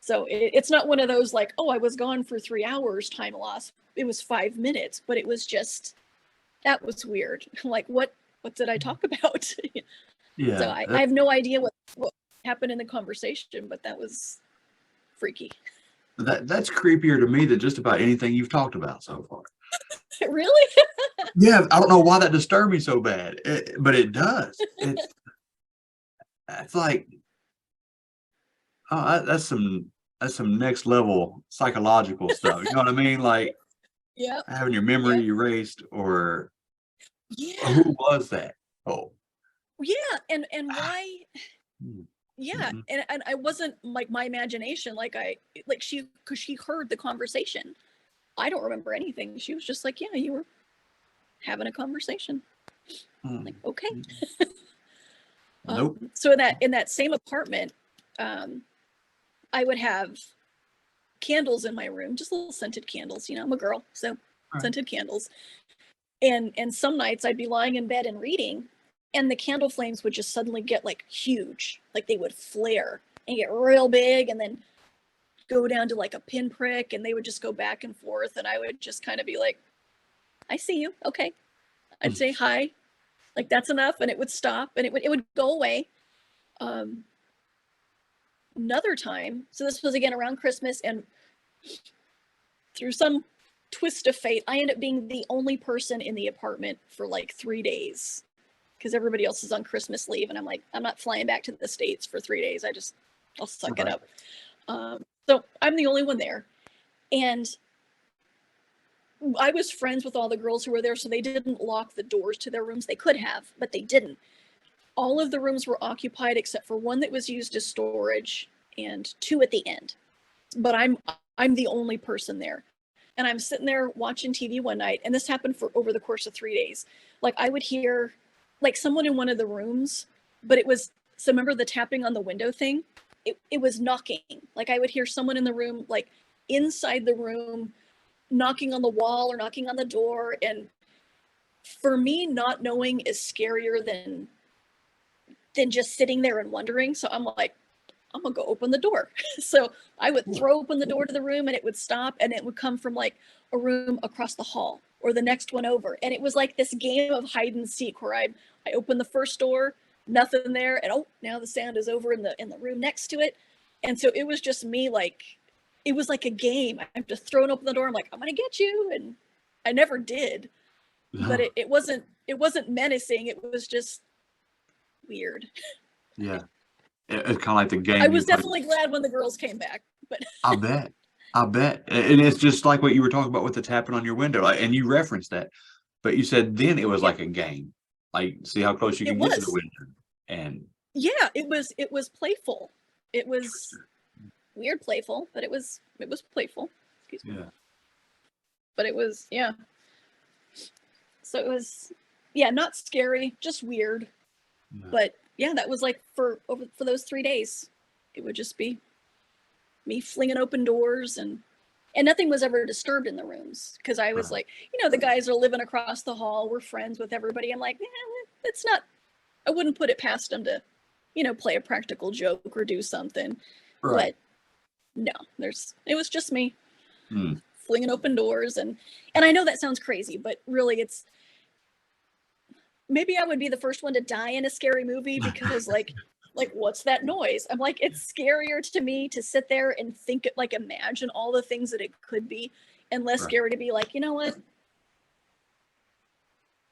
so it's not one of those like, oh, I was gone for 3 hours time loss. It was 5 minutes, but it was just, that was weird. Like, what did I talk about? Yeah. So I have no idea what happened in the conversation, but that was freaky. That's creepier to me than just about anything you've talked about so far. Really? Yeah, I don't know why that disturbed me so bad, but it does. It's like, oh, that's some next level psychological stuff. You know what I mean? Like, Yeah. having your memory erased, or who was that? Oh, yeah, and why? Hmm. Yeah, Mhm. and I wasn't like my imagination. Like because she heard the conversation. I don't remember anything. She was just like, yeah, you were having a conversation. Like, okay. Nope. So in that same apartment, I would have candles in my room, just little scented candles. You know, I'm a girl, so scented candles. And some nights I'd be lying in bed and reading, and the candle flames would just suddenly get like huge, like they would flare and get real big, and then go down to like a pinprick, and they would just go back and forth, and I would just kind of be like, I see you, okay. I'd say hi, like that's enough, and it would stop, and it would go away. Another time, so this was again around Christmas, and through some twist of fate, I ended up being the only person in the apartment for like 3 days, because everybody else is on Christmas leave, and I'm like, I'm not flying back to the States for 3 days. I'll suck it up. So I'm the only one there, and I was friends with all the girls who were there, so they didn't lock the doors to their rooms. They could have, but they didn't. All of the rooms were occupied except for one that was used as storage and 2 at the end. But I'm the only person there. And I'm sitting there watching TV one night, and this happened for over the course of 3 days. Like, I would hear like someone in one of the rooms, but it was, so remember the tapping on the window thing? It was knocking. Like, I would hear someone in the room, like inside the room, knocking on the wall or knocking on the door. And for me, not knowing is scarier than just sitting there and wondering. So I'm like, I'm gonna go open the door. So I would throw open the door to the room, and it would stop, and it would come from like a room across the hall or the next one over. And it was like this game of hide and seek where I opened the first door, nothing there, and oh, now the sound is over in the room next to it. And so it was just me, like, it was like a game. I'm just throwing open the door. I'm like, I'm gonna get you, and I never did. But it wasn't menacing. It was just weird. Yeah. It's kind of like the game. I was definitely glad when the girls came back, but I bet. And it's just like what you were talking about with the tapping on your window, and you referenced that, but you said then it was like a game, like see how close you can get to the window. And yeah, it was playful. It was weird playful, but it was playful. Excuse me. Yeah. But it was, yeah. So it was, yeah, not scary, just weird. Yeah. But yeah, that was like for those 3 days, it would just be me flinging open doors, and nothing was ever disturbed in the rooms, because I was like, you know, the guys are living across the hall, we're friends with everybody. I'm like, it's not, I wouldn't put it past them to, you know, play a practical joke or do something. Right. But no, it was just me flinging open doors, and I know that sounds crazy, but really it's, maybe I would be the first one to die in a scary movie, because like what's that noise? I'm like, it's scarier to me to sit there and think, like, imagine all the things that it could be, and less scary to be like, you know what?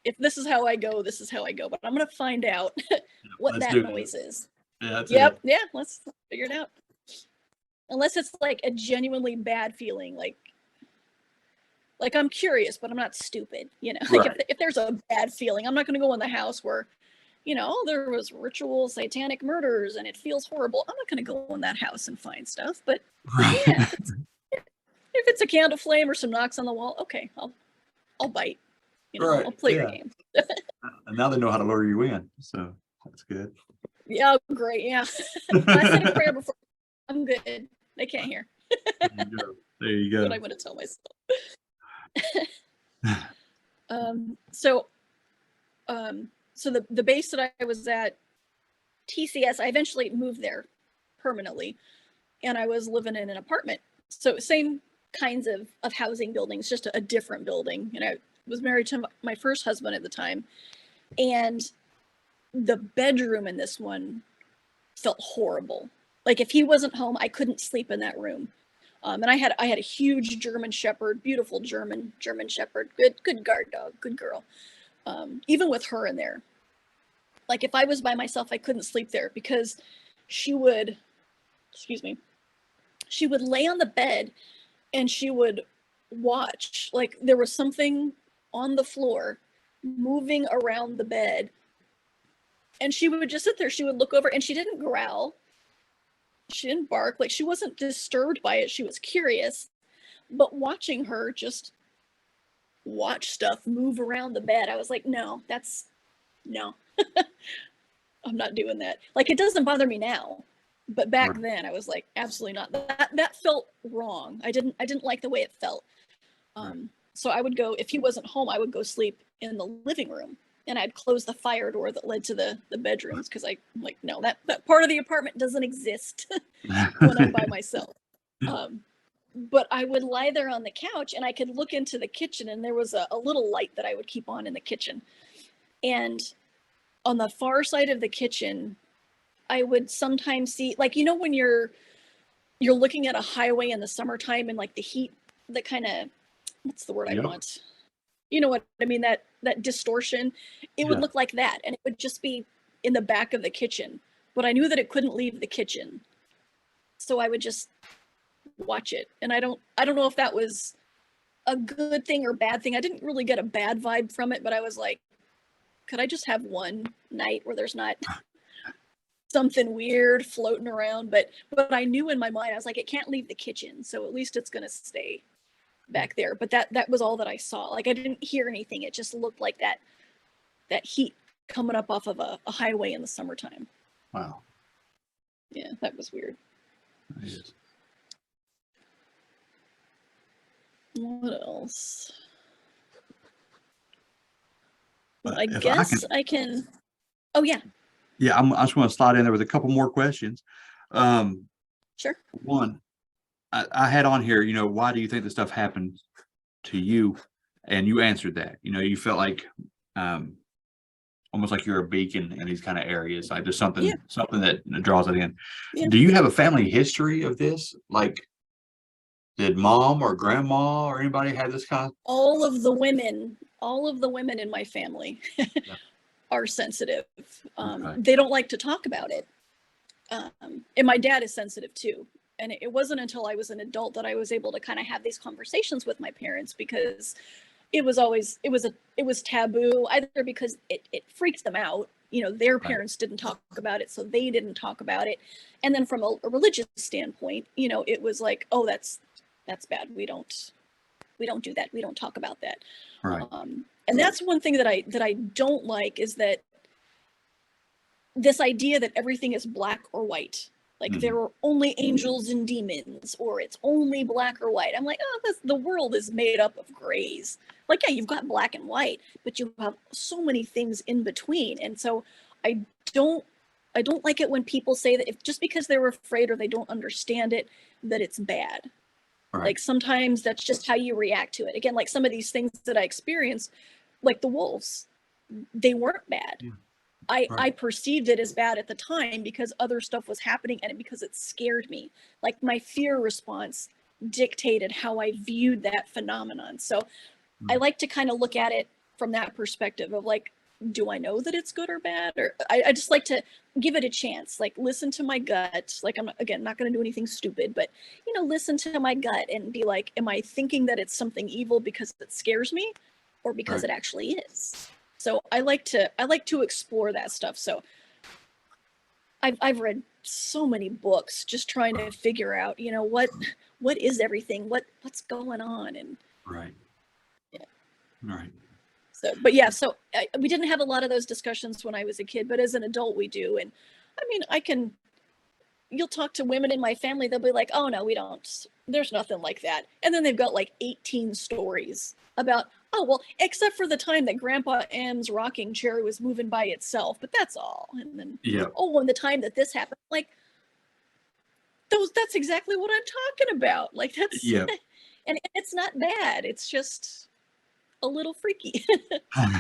If this is how I go, this is how I go. But I'm gonna find out what that noise is. Yeah. Yep. Yeah. Let's figure it out. Unless it's like a genuinely bad feeling, like I'm curious, but I'm not stupid, you know. Like if there's a bad feeling, I'm not going to go in the house where, you know, there was ritual satanic murders and it feels horrible. I'm not going to go in that house and find stuff. But yeah, if it's a candle flame or some knocks on the wall, okay, I'll bite. You know, I'll play your game. And now they know how to lure you in, so that's good. Yeah, great. Yeah, I said a prayer before. I'm good. They can't hear. There There you what go. I'm going to tell myself. So the base that I was at, TCS, I eventually moved there permanently, and I was living in an apartment. So same kinds of housing buildings, just a different building. And I was married to my first husband at the time, and the bedroom in this one felt horrible. Like if he wasn't home, I couldn't sleep in that room. And I had a huge German Shepherd, beautiful German Shepherd, good guard dog, good girl. Even with her in there, like if I was by myself, I couldn't sleep there because she would lay on the bed and she would watch, like there was something on the floor moving around the bed, and she would just sit there. She would look over, and she didn't growl, she didn't bark, like she wasn't disturbed by it. She was curious, but watching her just watch stuff move around the bed, I was like, no. I'm not doing that. Like it doesn't bother me now, but back then I was like, absolutely not. That felt wrong. I didn't like the way it felt. So I would go, if he wasn't home, I would go sleep in the living room, and I'd close the fire door that led to the bedrooms, because I'm like, no, that part of the apartment doesn't exist when I'm by myself. But I would lie there on the couch, and I could look into the kitchen, and there was a little light that I would keep on in the kitchen. And on the far side of the kitchen, I would sometimes see, like, you know, when you're looking at a highway in the summertime and like the heat, that kind of, what's the word I want? You know what I mean? That distortion, it would look like that. And it would just be in the back of the kitchen, but I knew that it couldn't leave the kitchen. So I would just watch it. And I don't know if that was a good thing or bad thing. I didn't really get a bad vibe from it, but I was like, could I just have one night where there's not something weird floating around? But I knew in my mind, I was like, it can't leave the kitchen, so at least it's going to stay back there. But that was all that I saw. Like I didn't hear anything. It just looked like that heat coming up off of a highway in the summertime. Wow. Yeah, that was weird. Yes. What else? But I guess I can. Oh yeah. Yeah, I just want to slide in there with a couple more questions. Sure. One, I had on here, why do you think this stuff happened to you? And you answered that. You felt like almost like you're a beacon in these kind of areas, like there's something that draws it in. Yeah. Do you have a family history of this? Like, did mom or grandma or anybody have this kind of? All of the women in my family are sensitive. Okay. They don't like to talk about it. And my dad is sensitive too. And it wasn't until I was an adult that I was able to kind of have these conversations with my parents, because it was taboo, either because it freaks them out. Their parents didn't talk about it, so they didn't talk about it. And then from a religious standpoint, it was like, oh, that's bad. We don't do that. We don't talk about that. Right. And that's one thing that I don't like, is that this idea that everything is black or white. Like there are only angels and demons, or it's only black or white. I'm like, oh, the world is made up of grays. Like, yeah, you've got black and white, but you have so many things in between. And so I don't like it when people say that just because they're afraid or they don't understand it, that it's bad. Right. Like sometimes that's just how you react to it. Again, like some of these things that I experienced, like the wolves, they weren't bad. Yeah. I perceived it as bad at the time because other stuff was happening, and because it scared me. Like my fear response dictated how I viewed that phenomenon. So I like to kind of look at it from that perspective of like, do I know that it's good or bad? Or I just like to give it a chance, like listen to my gut. Like I'm, again, not going to do anything stupid, but listen to my gut and be like, am I thinking that it's something evil because it scares me, or because it actually is? So I like to explore that stuff. So I've read so many books just trying to figure out, what is everything, what's going on, and Right. So, but yeah, so we didn't have a lot of those discussions when I was a kid, but as an adult we do. And I mean, I can, you'll talk to women in my family, they'll be like, oh no, we don't, there's nothing like that. And then they've got like 18 stories about, oh, well, except for the time that Grandpa M's rocking chair was moving by itself, but that's all. And then, oh, and the time that this happened, like, that's exactly what I'm talking about. Like, that's, and it's not bad. It's just a little freaky.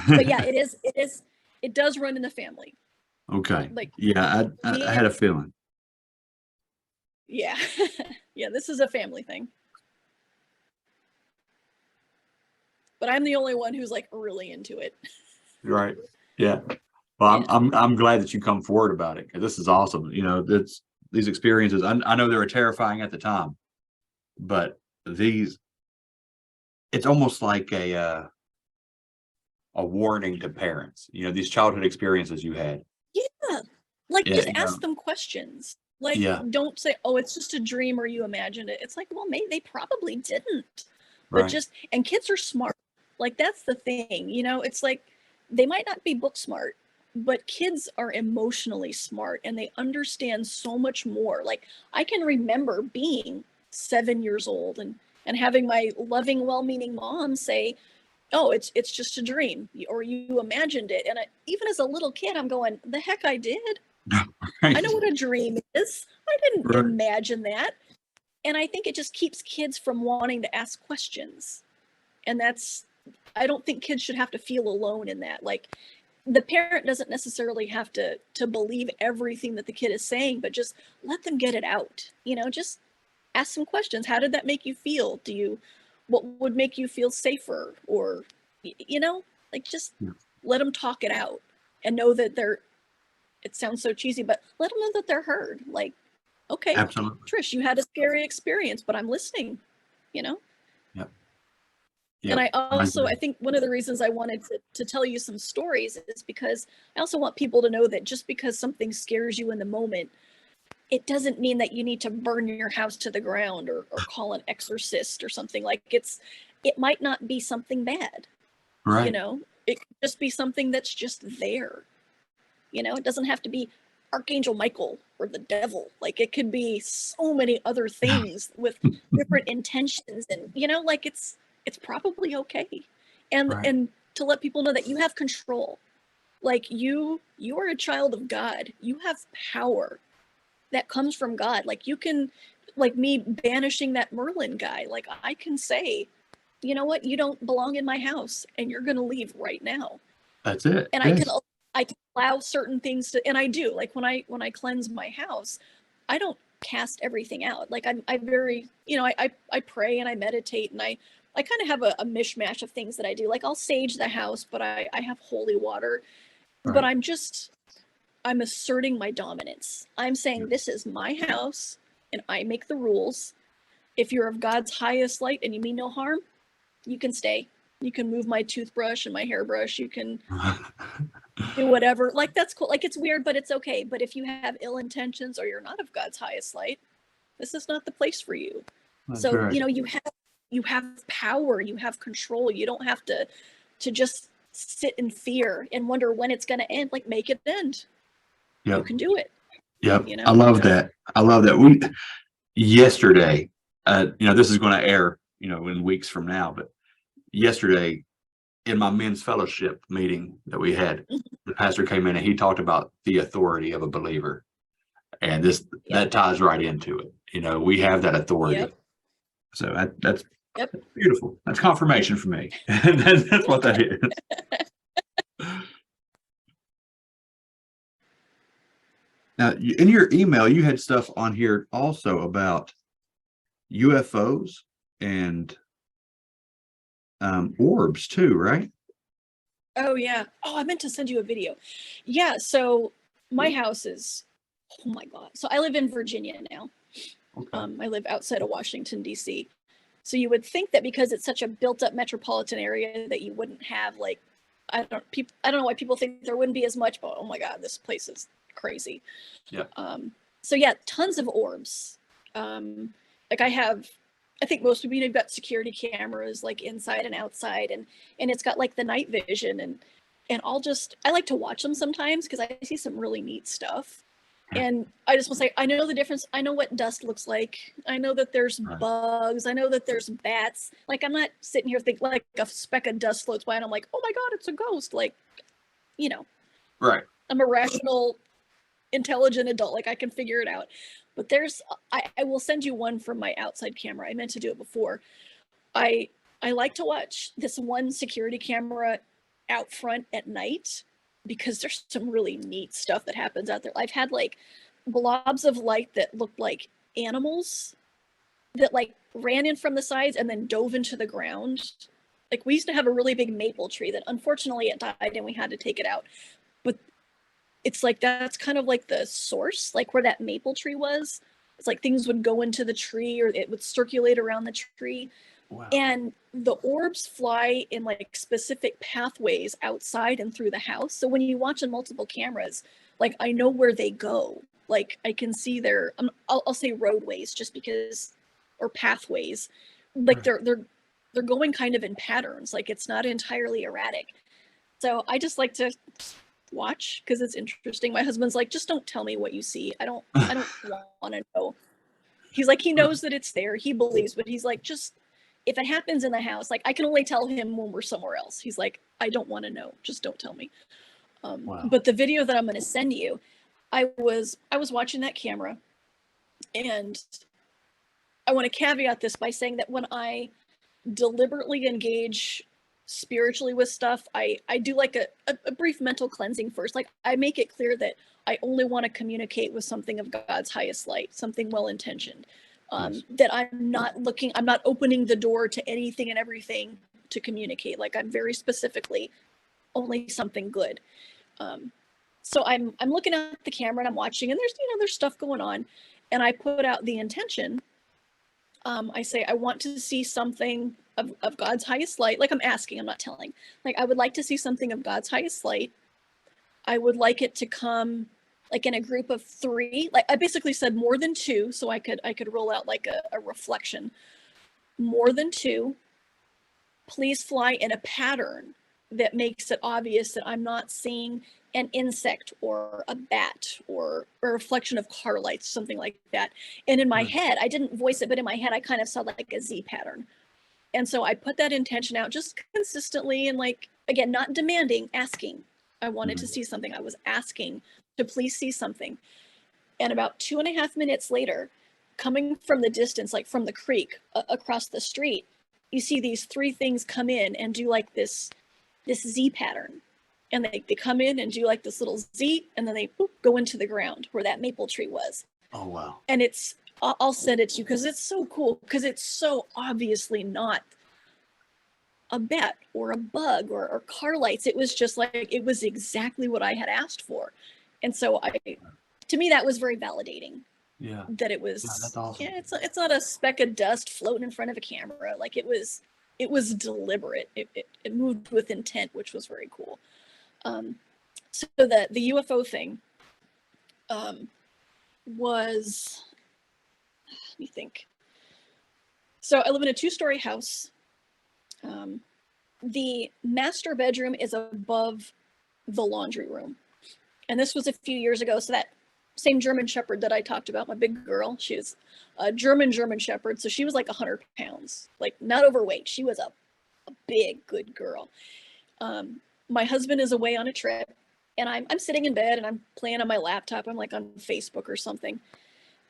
But yeah, it does run in the family. Okay. Like, yeah, I had a feeling. Yeah. Yeah, this is a family thing. But I'm the only one who's like really into it. Right. Yeah. Well, I'm glad that you come forward about it, because this is awesome. You know, these experiences, I know they were terrifying at the time, but it's almost like a warning to parents. You know, these childhood experiences you had. Yeah. Like, just ask them questions. Like, don't say, oh, it's just a dream or you imagined it. It's like, well, maybe they probably didn't. But and kids are smart. Like, that's the thing, you know, it's like, they might not be book smart, but kids are emotionally smart and they understand so much more. Like, I can remember being 7 years old and having my loving, well-meaning mom say, oh, it's just a dream, or you imagined it. And even as a little kid, I'm going, the heck I did. I know what a dream is. I didn't imagine that. And I think it just keeps kids from wanting to ask questions. And I don't think kids should have to feel alone in that. Like, the parent doesn't necessarily have to believe everything that the kid is saying, but just let them get it out. You know, just ask some questions. How did that make you feel? What would make you feel safer? Or, you know, like, just let them talk it out and know that it sounds so cheesy, but let them know that they're heard. Like, okay, absolutely, Trish, you had a scary experience, but I'm listening, you know? Yep. And I think one of the reasons I wanted to tell you some stories is because I also want people to know that just because something scares you in the moment, it doesn't mean that you need to burn your house to the ground or call an exorcist or something. Like, it might not be something bad, you know? It could just be something that's just there. You know, it doesn't have to be Archangel Michael or the devil. Like, it could be so many other things with different intentions, and, you know, like, it's probably okay. And to let people know that you have control. Like, you are a child of God. You have power that comes from God. Like, you can, like me banishing that Merlin guy, like, I can say, you know what, you don't belong in my house and you're going to leave right now. That's it. And I can allow certain things to, and I do, like, when I cleanse my house, I don't cast everything out. Like, I very, you know, I pray and I meditate, and I kind of have a mishmash of things that I do. Like, I'll sage the house, but I have holy water, but I'm asserting my dominance. I'm saying, this is my house and I make the rules. If you're of God's highest light and you mean no harm, you can stay. You can move my toothbrush and my hairbrush. You can do whatever. Like, that's cool. Like, it's weird, but it's okay. But if you have ill intentions or you're not of God's highest light, this is not the place for you. So, you know, you have power, you have control. You don't have to just sit in fear and wonder when it's going to end. Like, make it end. You can do it. Yep. You know? I love that. Yesterday, you know, this is going to air, you know, in weeks from now, but yesterday in my men's fellowship meeting that we had, the pastor came in and he talked about the authority of a believer. And that ties right into it. You know, we have that authority. So that's beautiful. That's confirmation for me. That's what that is. Now, in your email, you had stuff on here also about UFOs and orbs too, right? Oh, yeah. Oh, I meant to send you a video. Yeah, so my house is, oh my God. So I live in Virginia now. Okay. I live outside of Washington, D.C. So you would think that because it's such a built-up metropolitan area that you wouldn't have, like, I don't know why people think there wouldn't be as much, but oh my God, this place is crazy. Yeah. So yeah, tons of orbs. Like, I think most people, you've got security cameras, like, inside and outside, and it's got, like, the night vision, and I like to watch them sometimes because I see some really neat stuff. And I just want to say, I know the difference. I know what dust looks like. I know that there's bugs. I know that there's bats. Like, I'm not sitting here thinking like a speck of dust floats by and I'm like, oh my God, it's a ghost. Like, you know, Right. I'm a rational, intelligent adult. Like, I can figure it out. But I will send you one from my outside camera. I meant to do it before. I like to watch this one security camera out front at night because there's some really neat stuff that happens out there. I've had like blobs of light that looked like animals that like ran in from the sides and then dove into the ground. Like, we used to have a really big maple tree that unfortunately it died and we had to take it out. But it's like, that's kind of like the source, like where that maple tree was. It's like things would go into the tree or it would circulate around the tree. Wow. And the orbs fly in like specific pathways outside and through the house. So when you watch on multiple cameras, like, I know where they go. Like, I can see their, I'll say roadways just because, or pathways. Like, they're going kind of in patterns. Like, it's not entirely erratic. So I just like to watch because it's interesting. My husband's like, just don't tell me what you see. I don't want to know. He's like, he knows that it's there. He believes, but he's like, just, if it happens in the house, like, I can only tell him when we're somewhere else. He's like, I don't want to know. Just don't tell me. Wow. But the video that I'm going to send you, I was watching that camera, and I want to caveat this by saying that when I deliberately engage spiritually with stuff, I do like a brief mental cleansing first. Like, I make it clear that I only want to communicate with something of God's highest light, something well-intentioned. That I'm not opening the door to anything and everything to communicate. Like, I'm very specifically only something good. So I'm looking at the camera and I'm watching, and there's stuff going on, and I put out the intention. I say, I want to see something of God's highest light. Like, I'm asking, I'm not telling. Like, I would like to see something of God's highest light. I would like it to come like in a group of 3. Like, I basically said more than 2, so I could roll out like a reflection. More than 2. Please fly in a pattern that makes it obvious that I'm not seeing an insect or a bat or a reflection of car lights, something like that. And in my head, I didn't voice it, but in my head, I kind of saw like a Z pattern. And so I put that intention out just consistently, and like, again, not demanding, asking. I wanted to see something. I was asking to please see something. And about 2.5 minutes later, coming from the distance, like from the creek across the street, you see these 3 things come in and do like this Z pattern. And they come in and do like this little Z, and then they go into the ground where that maple tree was. Oh, wow. And I'll send it to you because it's so cool, because it's so obviously not a bat or a bug or car lights. It was just like, it was exactly what I had asked for. And so to me, that was very validating. Yeah. That it was, that's awesome. yeah, it's not a speck of dust floating in front of a camera. Like, it was deliberate. It moved with intent, which was very cool. So the UFO thing was, let me think. So I live in a 2-story house. The master bedroom is above the laundry room. And this was a few years ago. So that same German Shepherd that I talked about, my big girl, she was a German Shepherd. So she was like 100 pounds, like not overweight. She was a big, good girl. My husband is away on a trip, and I'm sitting in bed and I'm playing on my laptop. I'm like on Facebook or something.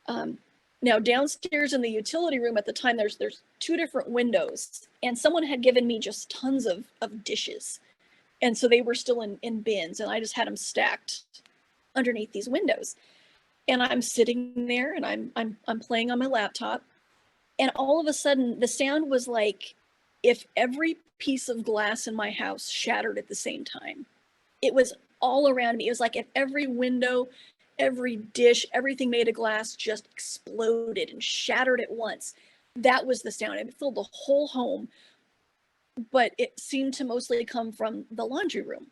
Now downstairs in the utility room at the time, there's 2 different windows, and someone had given me just tons of dishes. And so they were still in bins, and I just had them stacked underneath these windows. And I'm sitting there and I'm playing on my laptop, and all of a sudden the sound was like if every piece of glass in my house shattered at the same time. It was all around me. It was like if every window, every dish, everything made of glass just exploded and shattered at once. That was the sound. It filled the whole home, but it seemed to mostly come from the laundry room.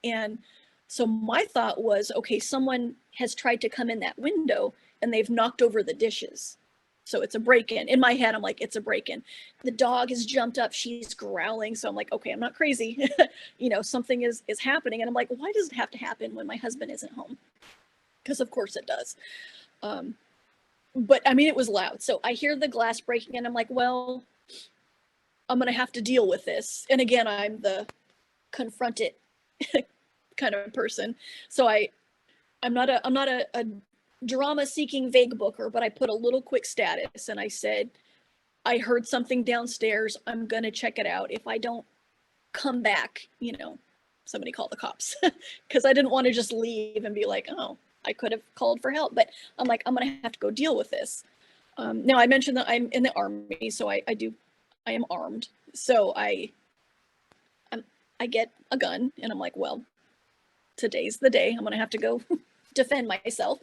And so my thought was, okay, someone has tried to come in that window and they've knocked over the dishes. So it's a break-in. In my head, I'm like, it's a break-in. The dog has jumped up. She's growling. So I'm like, okay, I'm not crazy. Something is happening. And I'm like, why does it have to happen when my husband isn't home? because of course it does. But I mean, it was loud. So I hear the glass breaking and I'm like, well, I'm going to have to deal with this. And again, I'm the confront it kind of person. So I'm not a drama seeking vague booker, but I put a little quick status and I said, I heard something downstairs. I'm going to check it out. If I don't come back, somebody call the cops, because I didn't want to just leave and be like, oh, I could have called for help. But I'm like, I'm going to have to go deal with this. Now I mentioned that I'm in the Army, so I am armed. So I get a gun and I'm like, well, today's the day. I'm going to have to go defend myself.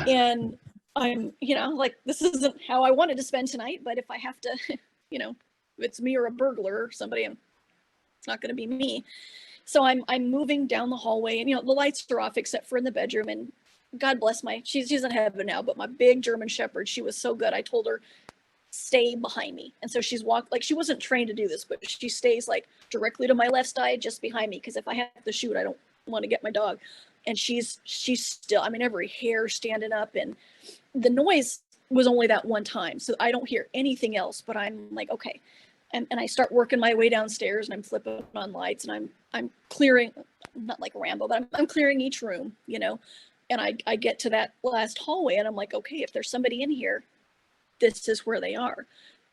And I'm, like, this isn't how I wanted to spend tonight, but if I have to, if it's me or a burglar or somebody, it's not going to be me. So I'm moving down the hallway and, the lights are off except for in the bedroom. And God bless she's in heaven now, but my big German Shepherd, she was so good. I told her, stay behind me. And so she's walked, like, she wasn't trained to do this, but she stays like directly to my left side, just behind me. Cause if I have to shoot, I don't want to get my dog. And she's still, I mean, every hair standing up, and the noise was only that one time. So I don't hear anything else, but I'm like, okay. And I start working my way downstairs and I'm flipping on lights and I'm clearing, not like Rambo, but I'm clearing each room, and I get to that last hallway and I'm like, okay, if there's somebody in here, this is where they are.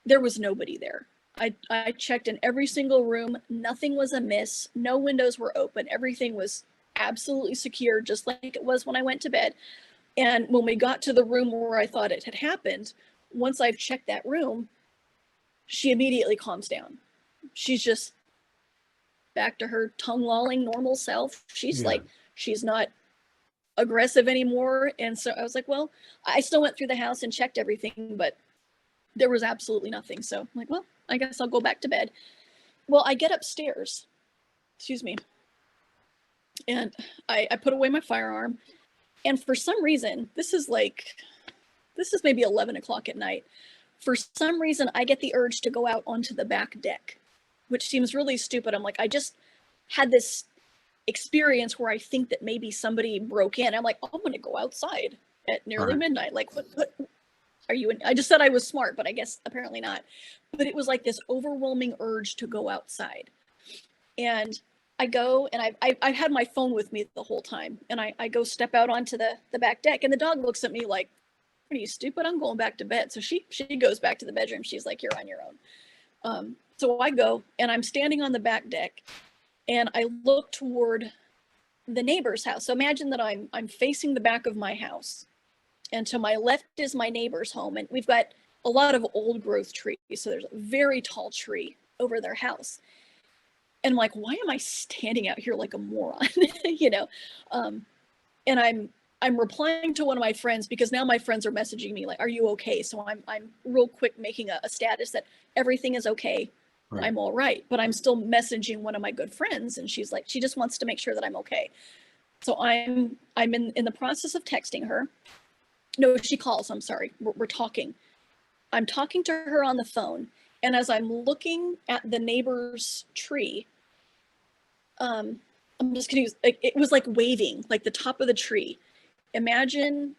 There was nobody there. I checked in every single room. Nothing was amiss. No windows were open. Everything was absolutely secure, just like it was when I went to bed. And when we got to the room where I thought it had happened, once I've checked that room, she immediately calms down. She's just back to her tongue lolling normal self. She's like, she's not aggressive anymore. And so I was like, well, I still went through the house and checked everything, but there was absolutely nothing. So I'm like, well, I guess I'll go back to bed. Well, I get upstairs, excuse me, and I put away my firearm. And for some reason, this is maybe 11 o'clock at night. For some reason, I get the urge to go out onto the back deck, which seems really stupid. I'm like, I just had this experience where I think that maybe somebody broke in. I'm like, oh, I'm going to go outside at nearly midnight. Like, what are you in? I just said I was smart, but I guess apparently not. But it was like this overwhelming urge to go outside. And I go, and I've had my phone with me the whole time. And I go step out onto the back deck, and the dog looks at me like, are you stupid? I'm going back to bed. So she goes back to the bedroom. She's like, you're on your own. So I go, and I'm standing on the back deck, and I look toward the neighbor's house. So imagine that I'm facing the back of my house, and to my left is my neighbor's home, and we've got a lot of old growth trees. So there's a very tall tree over their house. And I'm like, why am I standing out here like a moron? And I'm replying to one of my friends, because now my friends are messaging me like, are you okay? So I'm real quick making a status that everything is okay. Right. I'm all right. But I'm still messaging one of my good friends, and she's like, she just wants to make sure that I'm okay. So I'm in the process of texting her. No, she calls. I'm sorry. We're talking. I'm talking to her on the phone. And as I'm looking at the neighbor's tree, I'm just going to use, it was like waving, like the top of the tree. Imagine,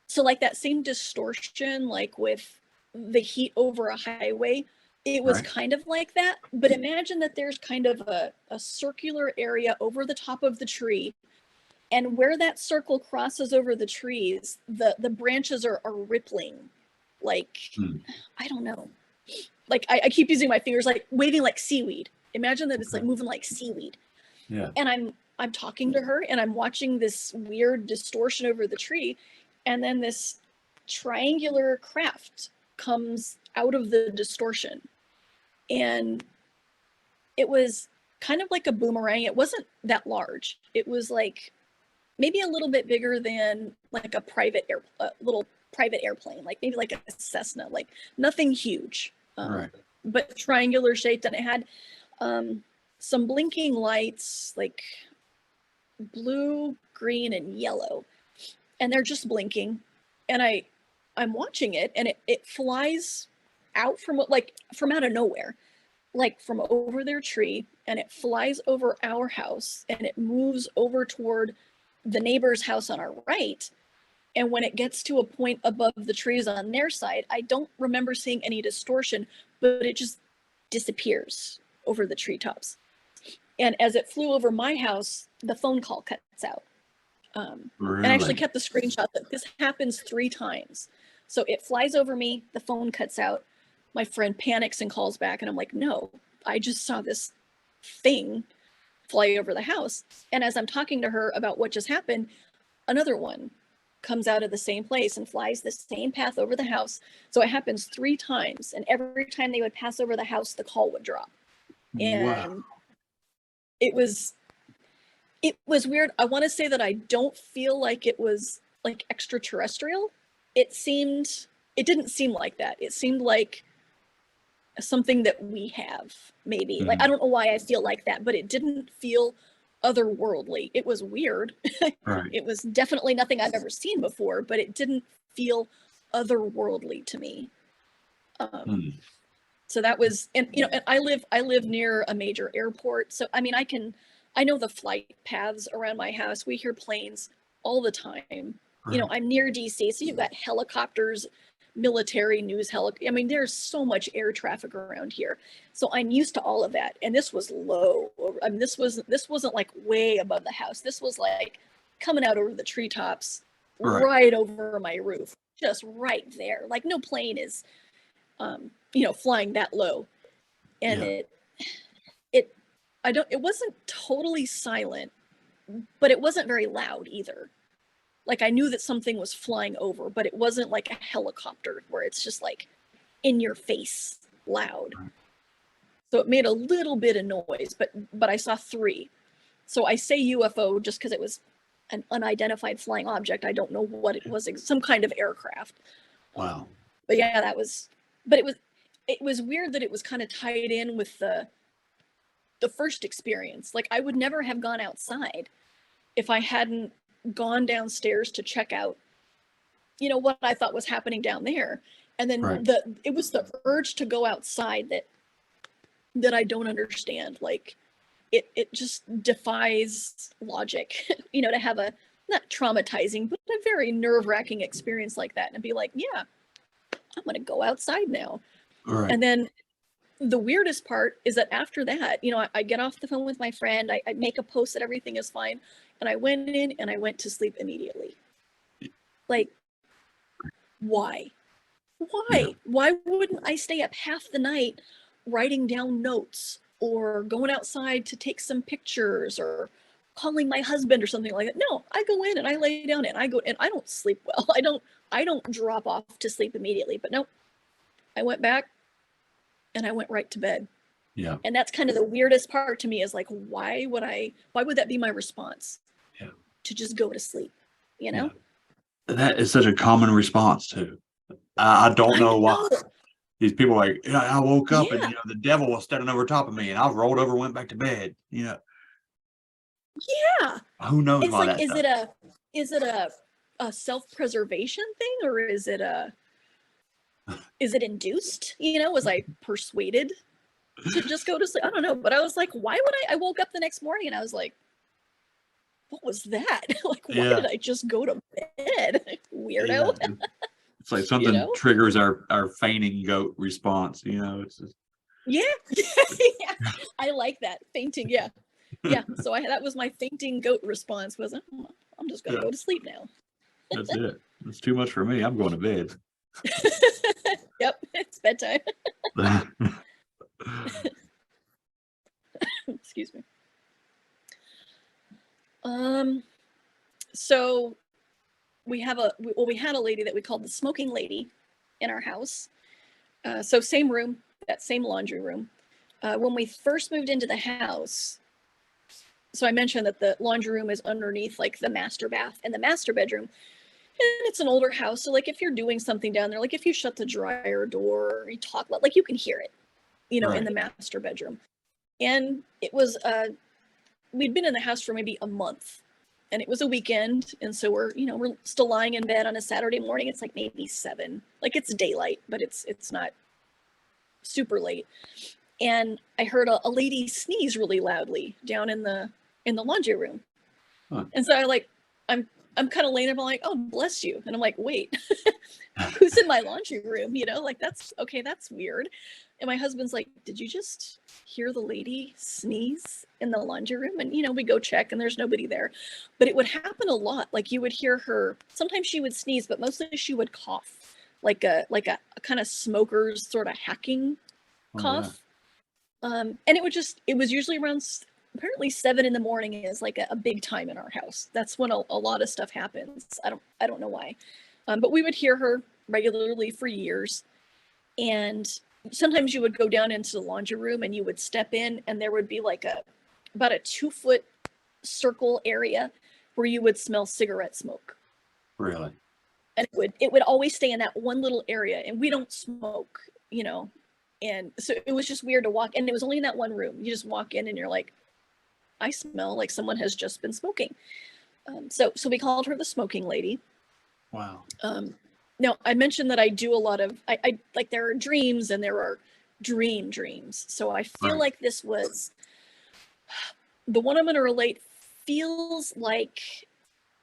so like that same distortion, like with the heat over a highway, it was kind of like that. But imagine that there's kind of a circular area over the top of the tree. And where that circle crosses over the trees, the branches are rippling, like, I don't know. Like I keep using my fingers, like waving like seaweed. Imagine that it's like moving like seaweed. Yeah. And I'm talking to her, and I'm watching this weird distortion over the tree. And then this triangular craft comes out of the distortion. And it was kind of like a boomerang. It wasn't that large. It was like maybe a little bit bigger than like a little private airplane, like maybe like a Cessna, like nothing huge, but triangular shaped. And it had some blinking lights, like blue, green, and yellow, and they're just blinking. And I'm watching it, and it flies out from out of nowhere, like from over their tree, and it flies over our house, and it moves over toward the neighbor's house on our right. And when it gets to a point above the trees on their side, I don't remember seeing any distortion, but it just disappears over the treetops. And as it flew over my house, the phone call cuts out. And I actually kept the screenshot that this happens 3 times. So it flies over me, the phone cuts out, my friend panics and calls back, and I'm like, no, I just saw this thing fly over the house. And as I'm talking to her about what just happened, another one comes out of the same place and flies the same path over the house. So it happens 3 times, and every time they would pass over the house, the call would drop. And Wow. it was weird. I want to say that I don't feel like it was like extraterrestrial. It didn't seem like that. It seemed like something that we have, maybe. Like, I don't know why I feel like that, but it didn't feel otherworldly. It was weird. Right. It was definitely nothing I've ever seen before, but it didn't feel otherworldly to me. So that was, and and I live near a major airport. So, I mean, I know the flight paths around my house. We hear planes all the time. Right. I'm near DC, so you've got helicopters, military news I mean, there's so much air traffic around here. So I'm used to all of that. And this was low. I mean, this wasn't like way above the house. This was like coming out over the treetops, right over my roof, just right there. Like, no plane is, flying that low. And it wasn't totally silent, but it wasn't very loud either. Like, I knew that something was flying over, but it wasn't like a helicopter where it's just like in your face loud. So it made a little bit of noise, but I saw 3. So I say UFO just because it was an unidentified flying object. I don't know what it was, some kind of aircraft. Wow. But yeah, it was weird that it was kind of tied in with the first experience. Like, I would never have gone outside if I hadn't gone downstairs to check out, what I thought was happening down there. And then it was the urge to go outside that I don't understand. Like, it just defies logic, to have a not traumatizing, but a very nerve-wracking experience like that and be like, yeah, I'm going to go outside now. Right. And then the weirdest part is that after that, I get off the phone with my friend, I make a post that everything is fine, and I went in and I went to sleep immediately. Like, why? Yeah. Why wouldn't I stay up half the night writing down notes or going outside to take some pictures or calling my husband or something like that? No, I go in and I lay down and I don't sleep well. I don't drop off to sleep immediately, but no, I went back and I went right to bed. Yeah. And that's kind of the weirdest part to me, is like, why would that be my response? Yeah. To just go to sleep, Yeah. That is such a common response too. I don't know why. These people are like, I woke up and the devil was standing over top of me and I rolled over and went back to bed. Yeah. Who knows it's why like, that is it a self-preservation thing, or is it induced? Was I persuaded to just go to sleep? I don't know. But I was like, why would I woke up the next morning and I was like, what was that? Like, why did I just go to bed? Weirdo. Yeah. It's like something triggers our fainting goat response, it's just... Yeah. I like that. Fainting. Yeah. So that was my fainting goat response, was I'm just going to go to sleep now. That's it. It's too much for me. I'm going to bed. Yep. It's bedtime. Excuse me. So we had a lady that we called the smoking lady in our house. So same room, that same laundry room. When we first moved into the house, so I mentioned that the laundry room is underneath like the master bath and the master bedroom. And it's an older house. So like, if you're doing something down there, like if you shut the dryer door or you talk, like you can hear it, in the master bedroom. And it was, we'd been in the house for maybe a month. And it was a weekend, and so we're still lying in bed on a Saturday morning. It's like maybe 7, like it's daylight, but it's not super late. And I heard a lady sneeze really loudly down in the laundry room. Huh. And so I like I'm kind of laying there, I'm like, oh, bless you. And I'm like, wait, who's in my laundry room? You know, like, that's okay, that's weird. And my husband's like, did you just hear the lady sneeze in the laundry room? And, you know, we go check and there's nobody there. But it would happen a lot. Like, you would hear her, sometimes she would sneeze, but mostly she would cough, like a kind of smoker's sort of hacking cough. And it was usually around, apparently 7 in the morning is like a big time in our house. That's when a lot of stuff happens. I don't know why. But we would hear her regularly for years. And sometimes you would go down into the laundry room and you would step in and there would be like about a 2-foot circle area where you would smell cigarette smoke. Really? And it would always stay in that one little area, and we don't smoke, you know. And so it was just weird to walk, and it was only in that one room. You just walk in and you're like, I smell like someone has just been smoking. So we called her the smoking lady. Wow. Now, I mentioned that I do a lot of, I like, there are dreams and there are dreams. So I feel like this was, the one I'm going to relate feels like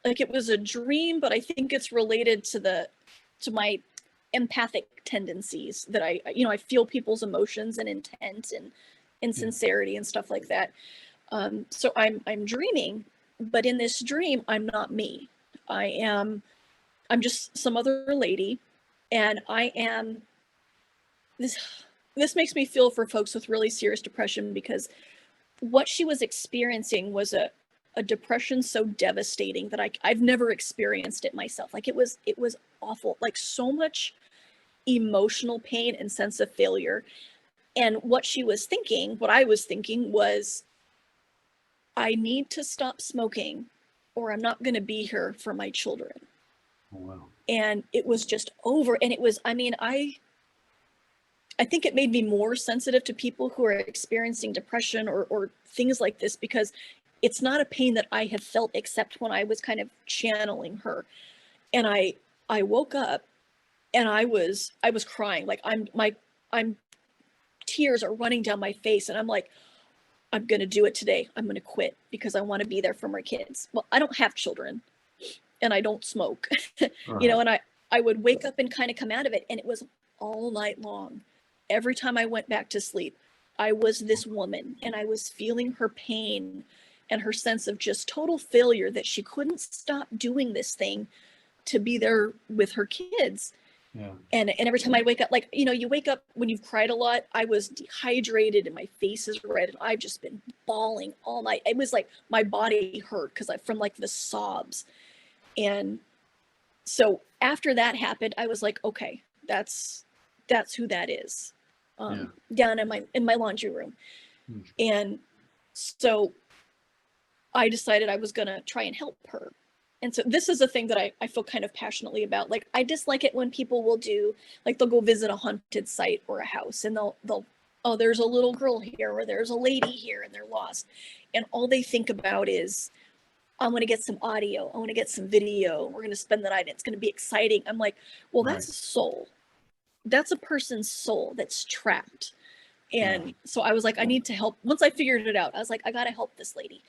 it was a dream, but I think it's related to my empathic tendencies, that I feel people's emotions and intent and sincerity and stuff like that. So I'm dreaming, but in this dream, I'm not me. I'm just some other lady, and I am this makes me feel for folks with really serious depression, because what she was experiencing was a depression so devastating that I've never experienced it myself. Like, it was awful, like so much emotional pain and sense of failure. And what I was thinking was, I need to stop smoking or I'm not going to be here for my children. Oh, wow. And it was just over. And it was, I mean, I think it made me more sensitive to people who are experiencing depression or things like this, because it's not a pain that I have felt except when I was kind of channeling her. And I woke up and I was crying. Like, I'm tears are running down my face, and I'm like, I'm going to do it today. I'm going to quit because I want to be there for my kids. Well, I don't have children and I don't smoke, you know, and I would wake up and kind of come out of it. And it was all night long. Every time I went back to sleep, I was this woman, and I was feeling her pain and her sense of just total failure, that she couldn't stop doing this thing to be there with her kids. Yeah. And every time I wake up, like, you know, you wake up when you've cried a lot. I was dehydrated and my face is red, and I've just been bawling all night. It was like my body hurt from like the sobs. And so after that happened, I was like, okay, that's who that is, down in my laundry room. And so I decided I was going to try and help her. And so this is a thing that I feel kind of passionately about. Like, I dislike it when people will do, like, they'll go visit a haunted site or a house, and they'll oh, there's a little girl here, or there's a lady here, and they're lost. And all they think about is, I want to get some audio. I want to get some video. We're going to spend the night. It's going to be exciting. I'm like, well, that's a soul. That's a person's soul that's trapped. And so I was like, I need to help. Once I figured it out, I was like, I got to help this lady.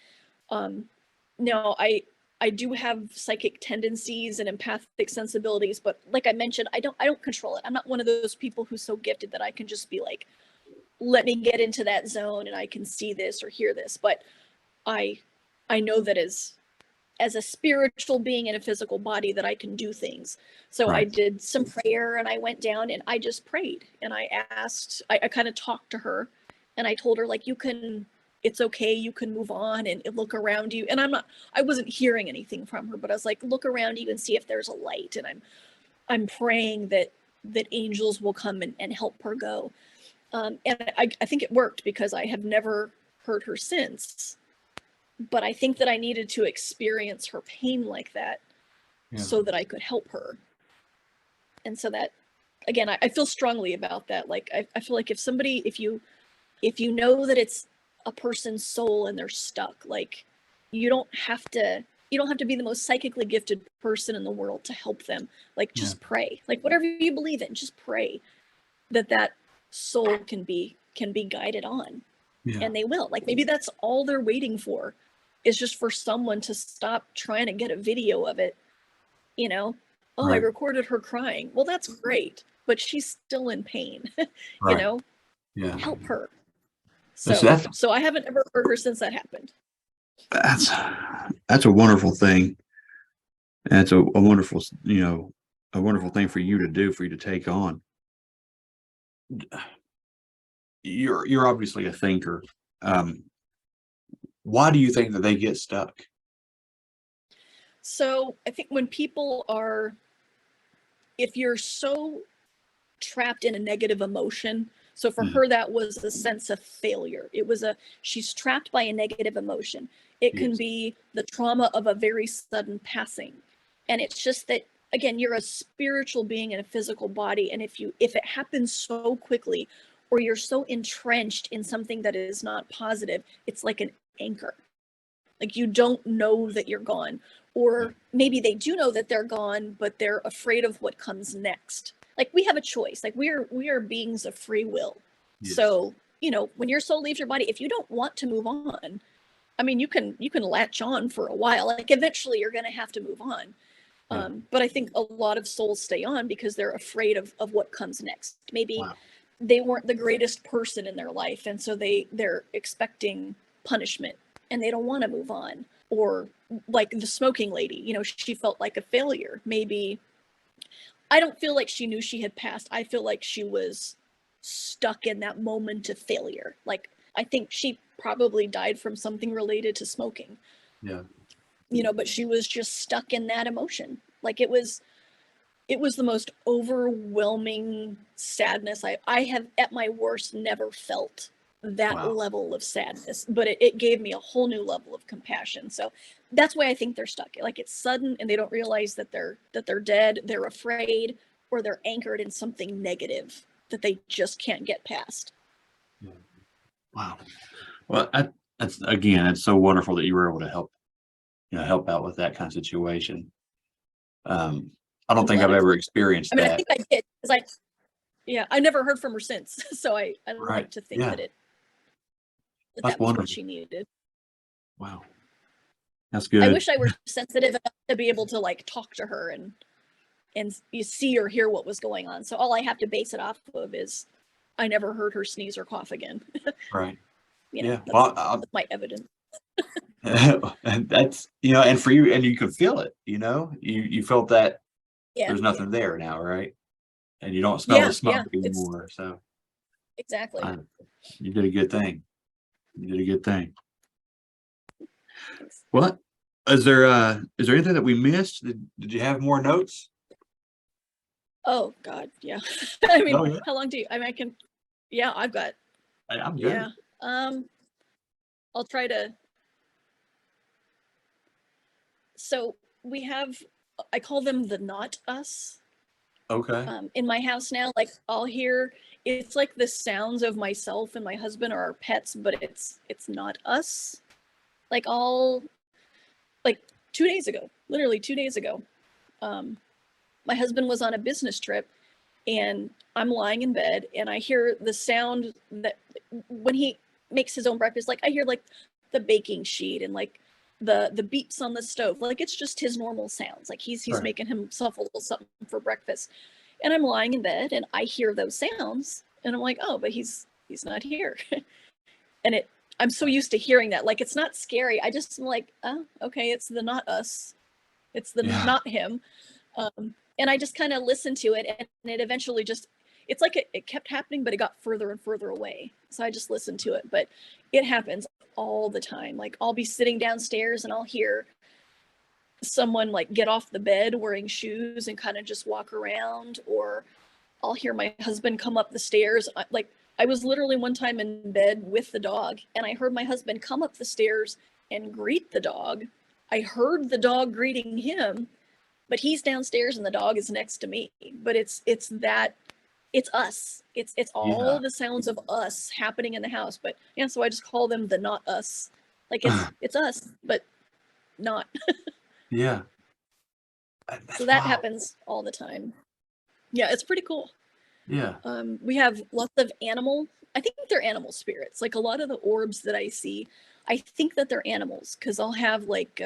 Now I do have psychic tendencies and empathic sensibilities, but like I mentioned, I don't control it. I'm not one of those people who's so gifted that I can just be like, let me get into that zone and I can see this or hear this. But I know that as a spiritual being in a physical body, that I can do things. So I did some prayer, and I went down and I just prayed, and I asked, I kind of talked to her, and I told her, like, it's okay, you can move on and look around you. And I wasn't hearing anything from her, but I was like, look around you and see if there's a light. And I'm praying that angels will come and help her go. And I think it worked, because I have never heard her since. But I think that I needed to experience her pain like that so that I could help her. And so that, again, I feel strongly about that. Like, I feel like if you know that it's a person's soul and they're stuck, like, you don't have to be the most psychically gifted person in the world to help them. Like, just pray, like, whatever you believe in, just pray that soul can be guided on. And they will. Like, maybe that's all they're waiting for, is just for someone to stop trying to get a video of it, you know. Oh, I Right. recorded her crying. Well, that's great, but she's still in pain. You Right. know, Yeah. help her. That's So I haven't ever heard her since that happened. that's a wonderful thing. That's a wonderful, a wonderful thing for you to do, for you to take on. You're obviously a thinker. Why do you think that they get stuck? So I think when people are, if you're so trapped in a negative emotion, so for Mhm. her, that was a sense of failure. She's trapped by a negative emotion. It can Yes. be the trauma of a very sudden passing. And it's just that, again, you're a spiritual being in a physical body. And if it happens so quickly, or you're so entrenched in something that is not positive, it's like an anchor. Like you don't know that you're gone. Or maybe they do know that they're gone, but they're afraid of what comes next. Like we have a choice. Like we are beings of free will. Yes. So, when your soul leaves your body, if you don't want to move on, I mean, you can latch on for a while. Like eventually you're going to have to move on. Yeah. But I think a lot of souls stay on because they're afraid of what comes next. Maybe Wow. they weren't the greatest person in their life, and so they're expecting punishment and they don't want to move on. Or like the smoking lady, she felt like a failure. Maybe I don't feel like she knew she had passed. I feel like she was stuck in that moment of failure. Like I think she probably died from something related to smoking. Yeah. But she was just stuck in that emotion. Like it was the most overwhelming sadness I have at my worst never felt that Wow. level of sadness, but it gave me a whole new level of compassion. So that's why I think they're stuck. Like it's sudden and they don't realize that they're dead, they're afraid, or they're anchored in something negative that they just can't get past. Wow. Well, it's so wonderful that you were able to help out with that kind of situation. I don't I'm think I've glad I ever could. experienced I mean, I that. think I did because I never heard from her since. So I Right. like to think Yeah. that That's that was wonderful. what she needed. Wow. That's I good. wish I were sensitive enough to be able to like talk to her and you see or hear what was going on. So all I have to base it off of is I never heard her sneeze or cough again. Right. Yeah. That's, Well, that's my evidence. and that's, and for you, and you could feel it, you felt that Yeah. there's nothing there now, right? And you don't smell Yeah. the smoke Yeah. anymore. So Exactly. you did a good thing. You did a good thing. Thanks. Well, is there anything that we missed? Did you have more notes? Oh God. Yeah. I mean, Oh, yeah. how long do you, I mean, I can, yeah, I've got, I'm good. yeah. I'll try to, so we have, I call them the not us. Okay. In my house now, like I'll hear, it's like the sounds of myself and my husband or our pets, but it's not us. Like like 2 days ago, literally 2 days ago, my husband was on a business trip and I'm lying in bed and I hear the sound that when he makes his own breakfast, like I hear like the baking sheet and like the beeps on the stove. Like it's just his normal sounds. Like he's Right. making himself a little something for breakfast. And I'm lying in bed and I hear those sounds and I'm like, oh, but he's not here. And I'm so used to hearing that. Like it's not scary. I just am like, oh, okay, it's the not us. It's the Yeah. not him. And I just kind of listened to it and it eventually just, it's like it kept happening, but it got further and further away. So I just listened to it, but it happens all the time. Like I'll be sitting downstairs and I'll hear someone like get off the bed wearing shoes and kind of just walk around, or I'll hear my husband come up the stairs. Like I was literally one time in bed with the dog and I heard my husband come up the stairs and greet the dog. I heard the dog greeting him, but he's downstairs and the dog is next to me. But it's us. It's all the sounds of us happening in the house. But yeah, so I just call them the not us. Like it's us, but not. Yeah. So that happens all the time. Yeah, it's pretty cool. Yeah. We have lots of animal. I think they're animal spirits. Like a lot of the orbs that I see I think that they're animals because I'll have like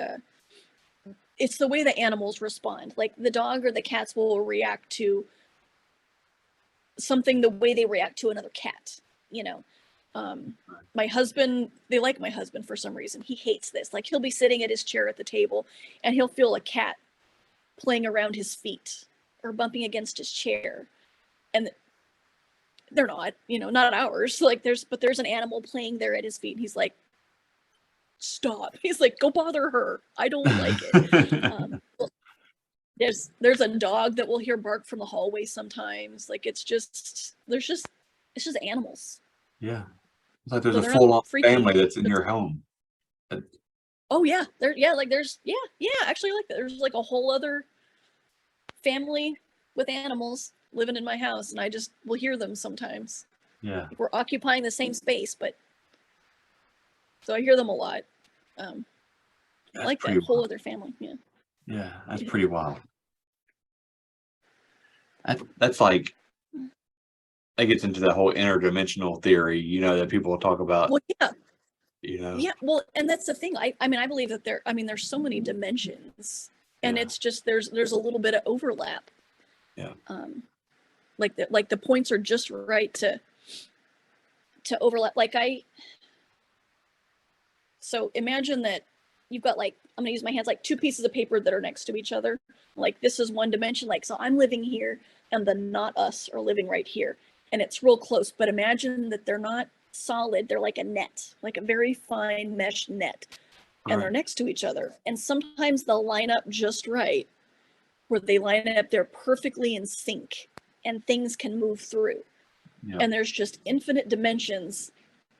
it's the way that animals respond. Like the dog or the cats will react to something the way they react to another cat, you know. My husband, they like my husband for some reason. He hates this. Like he'll be sitting at his chair at the table and he'll feel a cat playing around his feet or bumping against his chair. And they're not, you know, not ours. Like there's an animal playing there at his feet. And he's like, stop. He's like, go bother her. I don't like it. There's a dog that we'll hear bark from the hallway sometimes. Like it's just animals. Yeah. It's like there's So a they're full not on freaky. family that's in your home. Oh yeah, actually like there's like a whole other family with animals living in my house, and I just will hear them sometimes. Yeah. Like we're occupying the same space, but so I hear them a lot. I like that whole other family. Yeah. Yeah, that's pretty wild. That's like, that gets into that whole interdimensional theory, you know, that people talk about. Well, yeah. You know. Yeah, well, and that's the thing. I mean, I believe that there's so many dimensions, and it's just there's a little bit of overlap. Yeah. Like the points are just right to overlap. So imagine that you've got like, I'm gonna use my hands like two pieces of paper that are next to each other. Like this is one dimension. Like so, I'm living here, and the not us are living right here, and it's real close. But imagine that they're not solid, they're like a net, like a very fine mesh net, and they're next to each other, and sometimes they'll line up just right where they line up, they're perfectly in sync and things can move through. And there's just infinite dimensions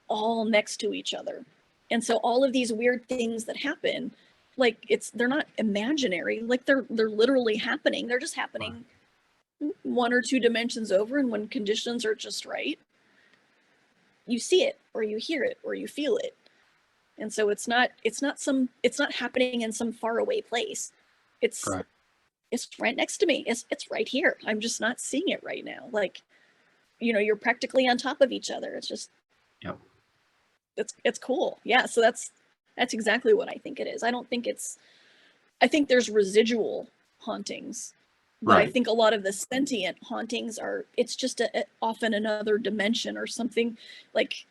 all next to each other, and so all of these weird things that happen, like they're not imaginary, like they're literally happening. They're just happening one or two dimensions over, and when conditions are just right, you see it or you hear it or you feel it. And so it's not happening in some faraway place. It's right next to me. It's right here. I'm just not seeing it right now. Like, you know, you're practically on top of each other. It's just it's cool. Yeah, so that's exactly what I think it is. I think there's residual hauntings. But I think a lot of the sentient hauntings it's just often another dimension or something, like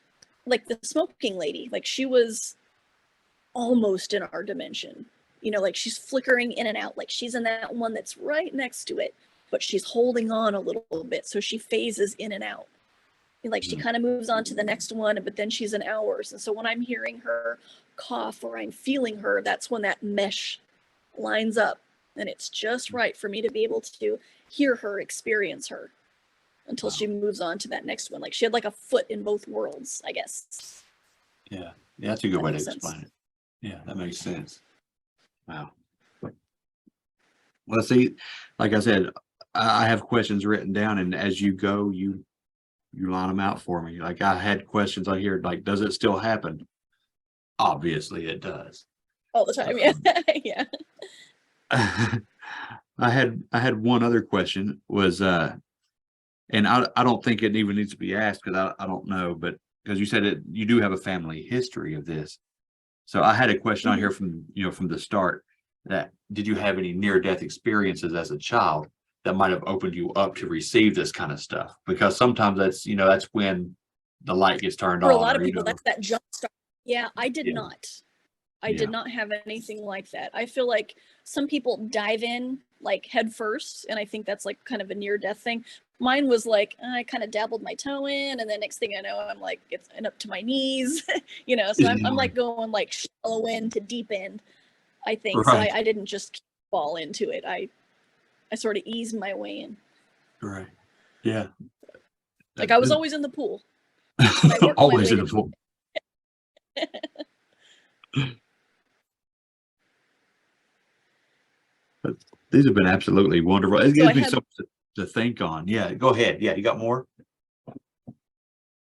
the smoking lady. Like she was almost in our dimension, you know, like she's flickering in and out. Like she's in that one that's right next to it, but she's holding on a little bit. So she phases in and out. And like she kind of moves on to the next one, but then she's in ours. And so when I'm hearing her cough or I'm feeling her, that's when that mesh lines up. And it's just right for me to be able to hear her, experience her until she moves on to that next one. Like she had like a foot in both worlds, I guess. Yeah, that's a good way to explain it. Yeah, that makes sense. Wow. Well, see, like I said, I have questions written down, and as you go, you line them out for me. Like I had questions on here, like, does it still happen? Obviously, it does. All the time, yeah, yeah. I had one other question was and I don't think it even needs to be asked because I don't know, but because you said you do have a family history of this. So I had a question on here from the start, that did you have any near-death experiences as a child that might have opened you up to receive this kind of stuff? Because sometimes that's when the light gets turned on. For a lot of people, that's that jump start. Yeah, I did not. I did not have anything like that. I feel like some people dive in like head first, and I think that's like kind of a near-death thing. Mine was like, I kind of dabbled my toe in, and then next thing I know, I'm like, it's up to my knees, you know, so I'm like going like shallow end to deep end, I think. So I didn't just fall into it. I sort of eased my way in. Right. Yeah. Like I was always in the pool. Always in the pool. But these have been absolutely wonderful. It gives me something to think on. Yeah, go ahead. Yeah, you got more?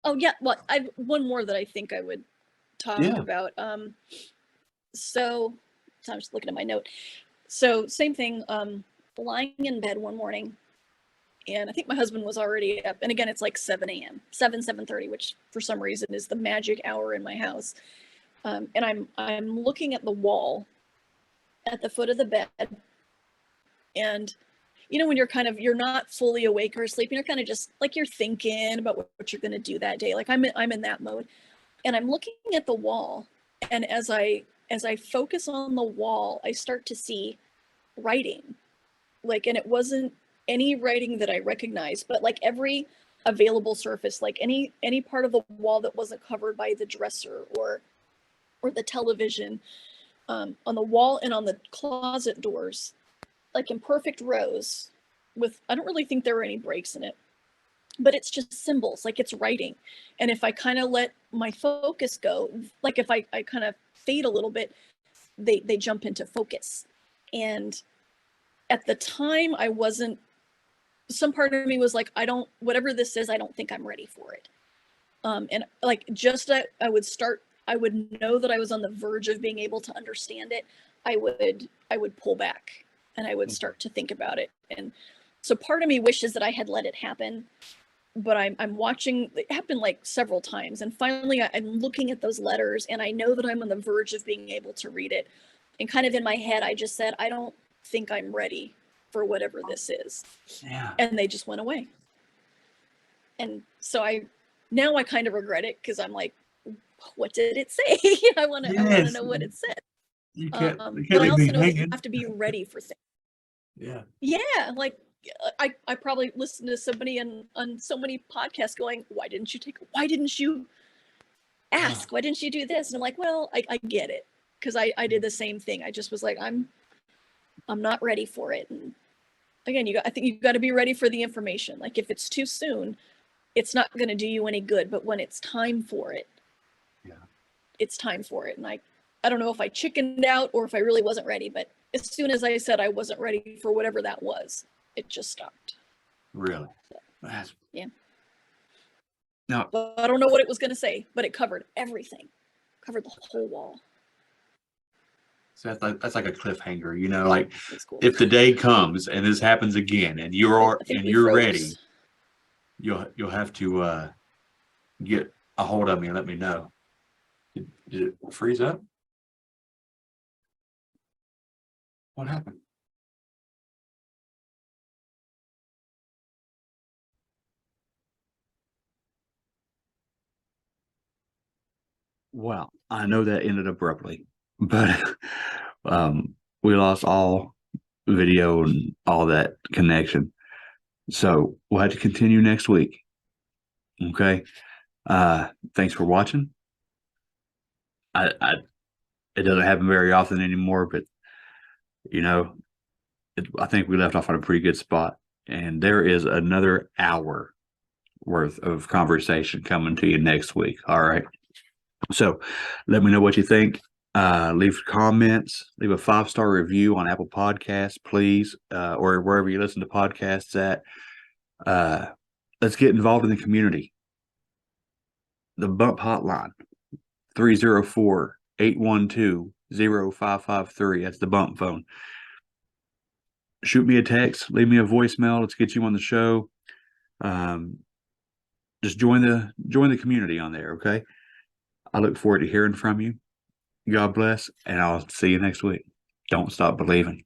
Oh yeah, well, I've one more that I think I would talk about. So I'm just looking at my note. So same thing, lying in bed one morning, and I think my husband was already up. And again, it's like 7 a.m., 7:30, which for some reason is the magic hour in my house. And I'm looking at the wall at the foot of the bed, and you know when you're not fully awake or asleep, and you're kind of just like you're thinking about what you're going to do that day. Like I'm in that mode, and I'm looking at the wall, and as I focus on the wall, I start to see writing, like, and it wasn't any writing that I recognized, but like every available surface, like any part of the wall that wasn't covered by the dresser or the television, on the wall and on the closet doors, like in perfect rows with, I don't really think there were any breaks in it, but it's just symbols, like it's writing. And if I kind of let my focus go, like if I kind of fade a little bit, they jump into focus. And at the time I wasn't, some part of me was like, whatever this is, I don't think I'm ready for it. And like just that I would know that I was on the verge of being able to understand it. I would pull back and I would start to think about it. And so part of me wishes that I had let it happen, but I'm watching it happen like several times. And finally I'm looking at those letters and I know that I'm on the verge of being able to read it. And kind of in my head, I just said, I don't think I'm ready for whatever this is. Yeah. And they just went away. And so now I kind of regret it because I'm like, what did it say? I want to know what it said. You can't But I also know that you have to be ready for things. Yeah. Yeah, like I probably listened to somebody on so many podcasts going, why didn't you ask? Why didn't you do this? And I'm like, well, I get it, because I did the same thing. I just was like, I'm not ready for it. And again, I think you've got to be ready for the information. Like if it's too soon, it's not going to do you any good. But when it's time for it, it's time for it. And I don't know if I chickened out or if I really wasn't ready, but as soon as I said I wasn't ready for whatever that was, it just stopped. Really? Yeah. No. But I don't know what it was going to say, but it covered everything, covered the whole wall. So that's like a cliffhanger, you know, like Cool. if the day comes and this happens again and you're ready, you'll have to get a hold of me and let me know. Did it freeze up? What happened? Well, I know that ended abruptly, but we lost all video and all that connection. So we'll have to continue next week. Okay. Thanks for watching. It doesn't happen very often anymore, but you know, I think we left off on a pretty good spot. And there is another hour worth of conversation coming to you next week. All right. So let me know what you think. Leave comments, leave a 5-star review on Apple Podcasts, please, or wherever you listen to podcasts at. Let's get involved in the community. The Bump Hotline, 304-812-0553. That's the Bump phone. Shoot me a text, leave me a voicemail. Let's get you on the show. Just join the community on there, okay? I look forward to hearing from you. God bless, and I'll see you next week. Don't stop believing.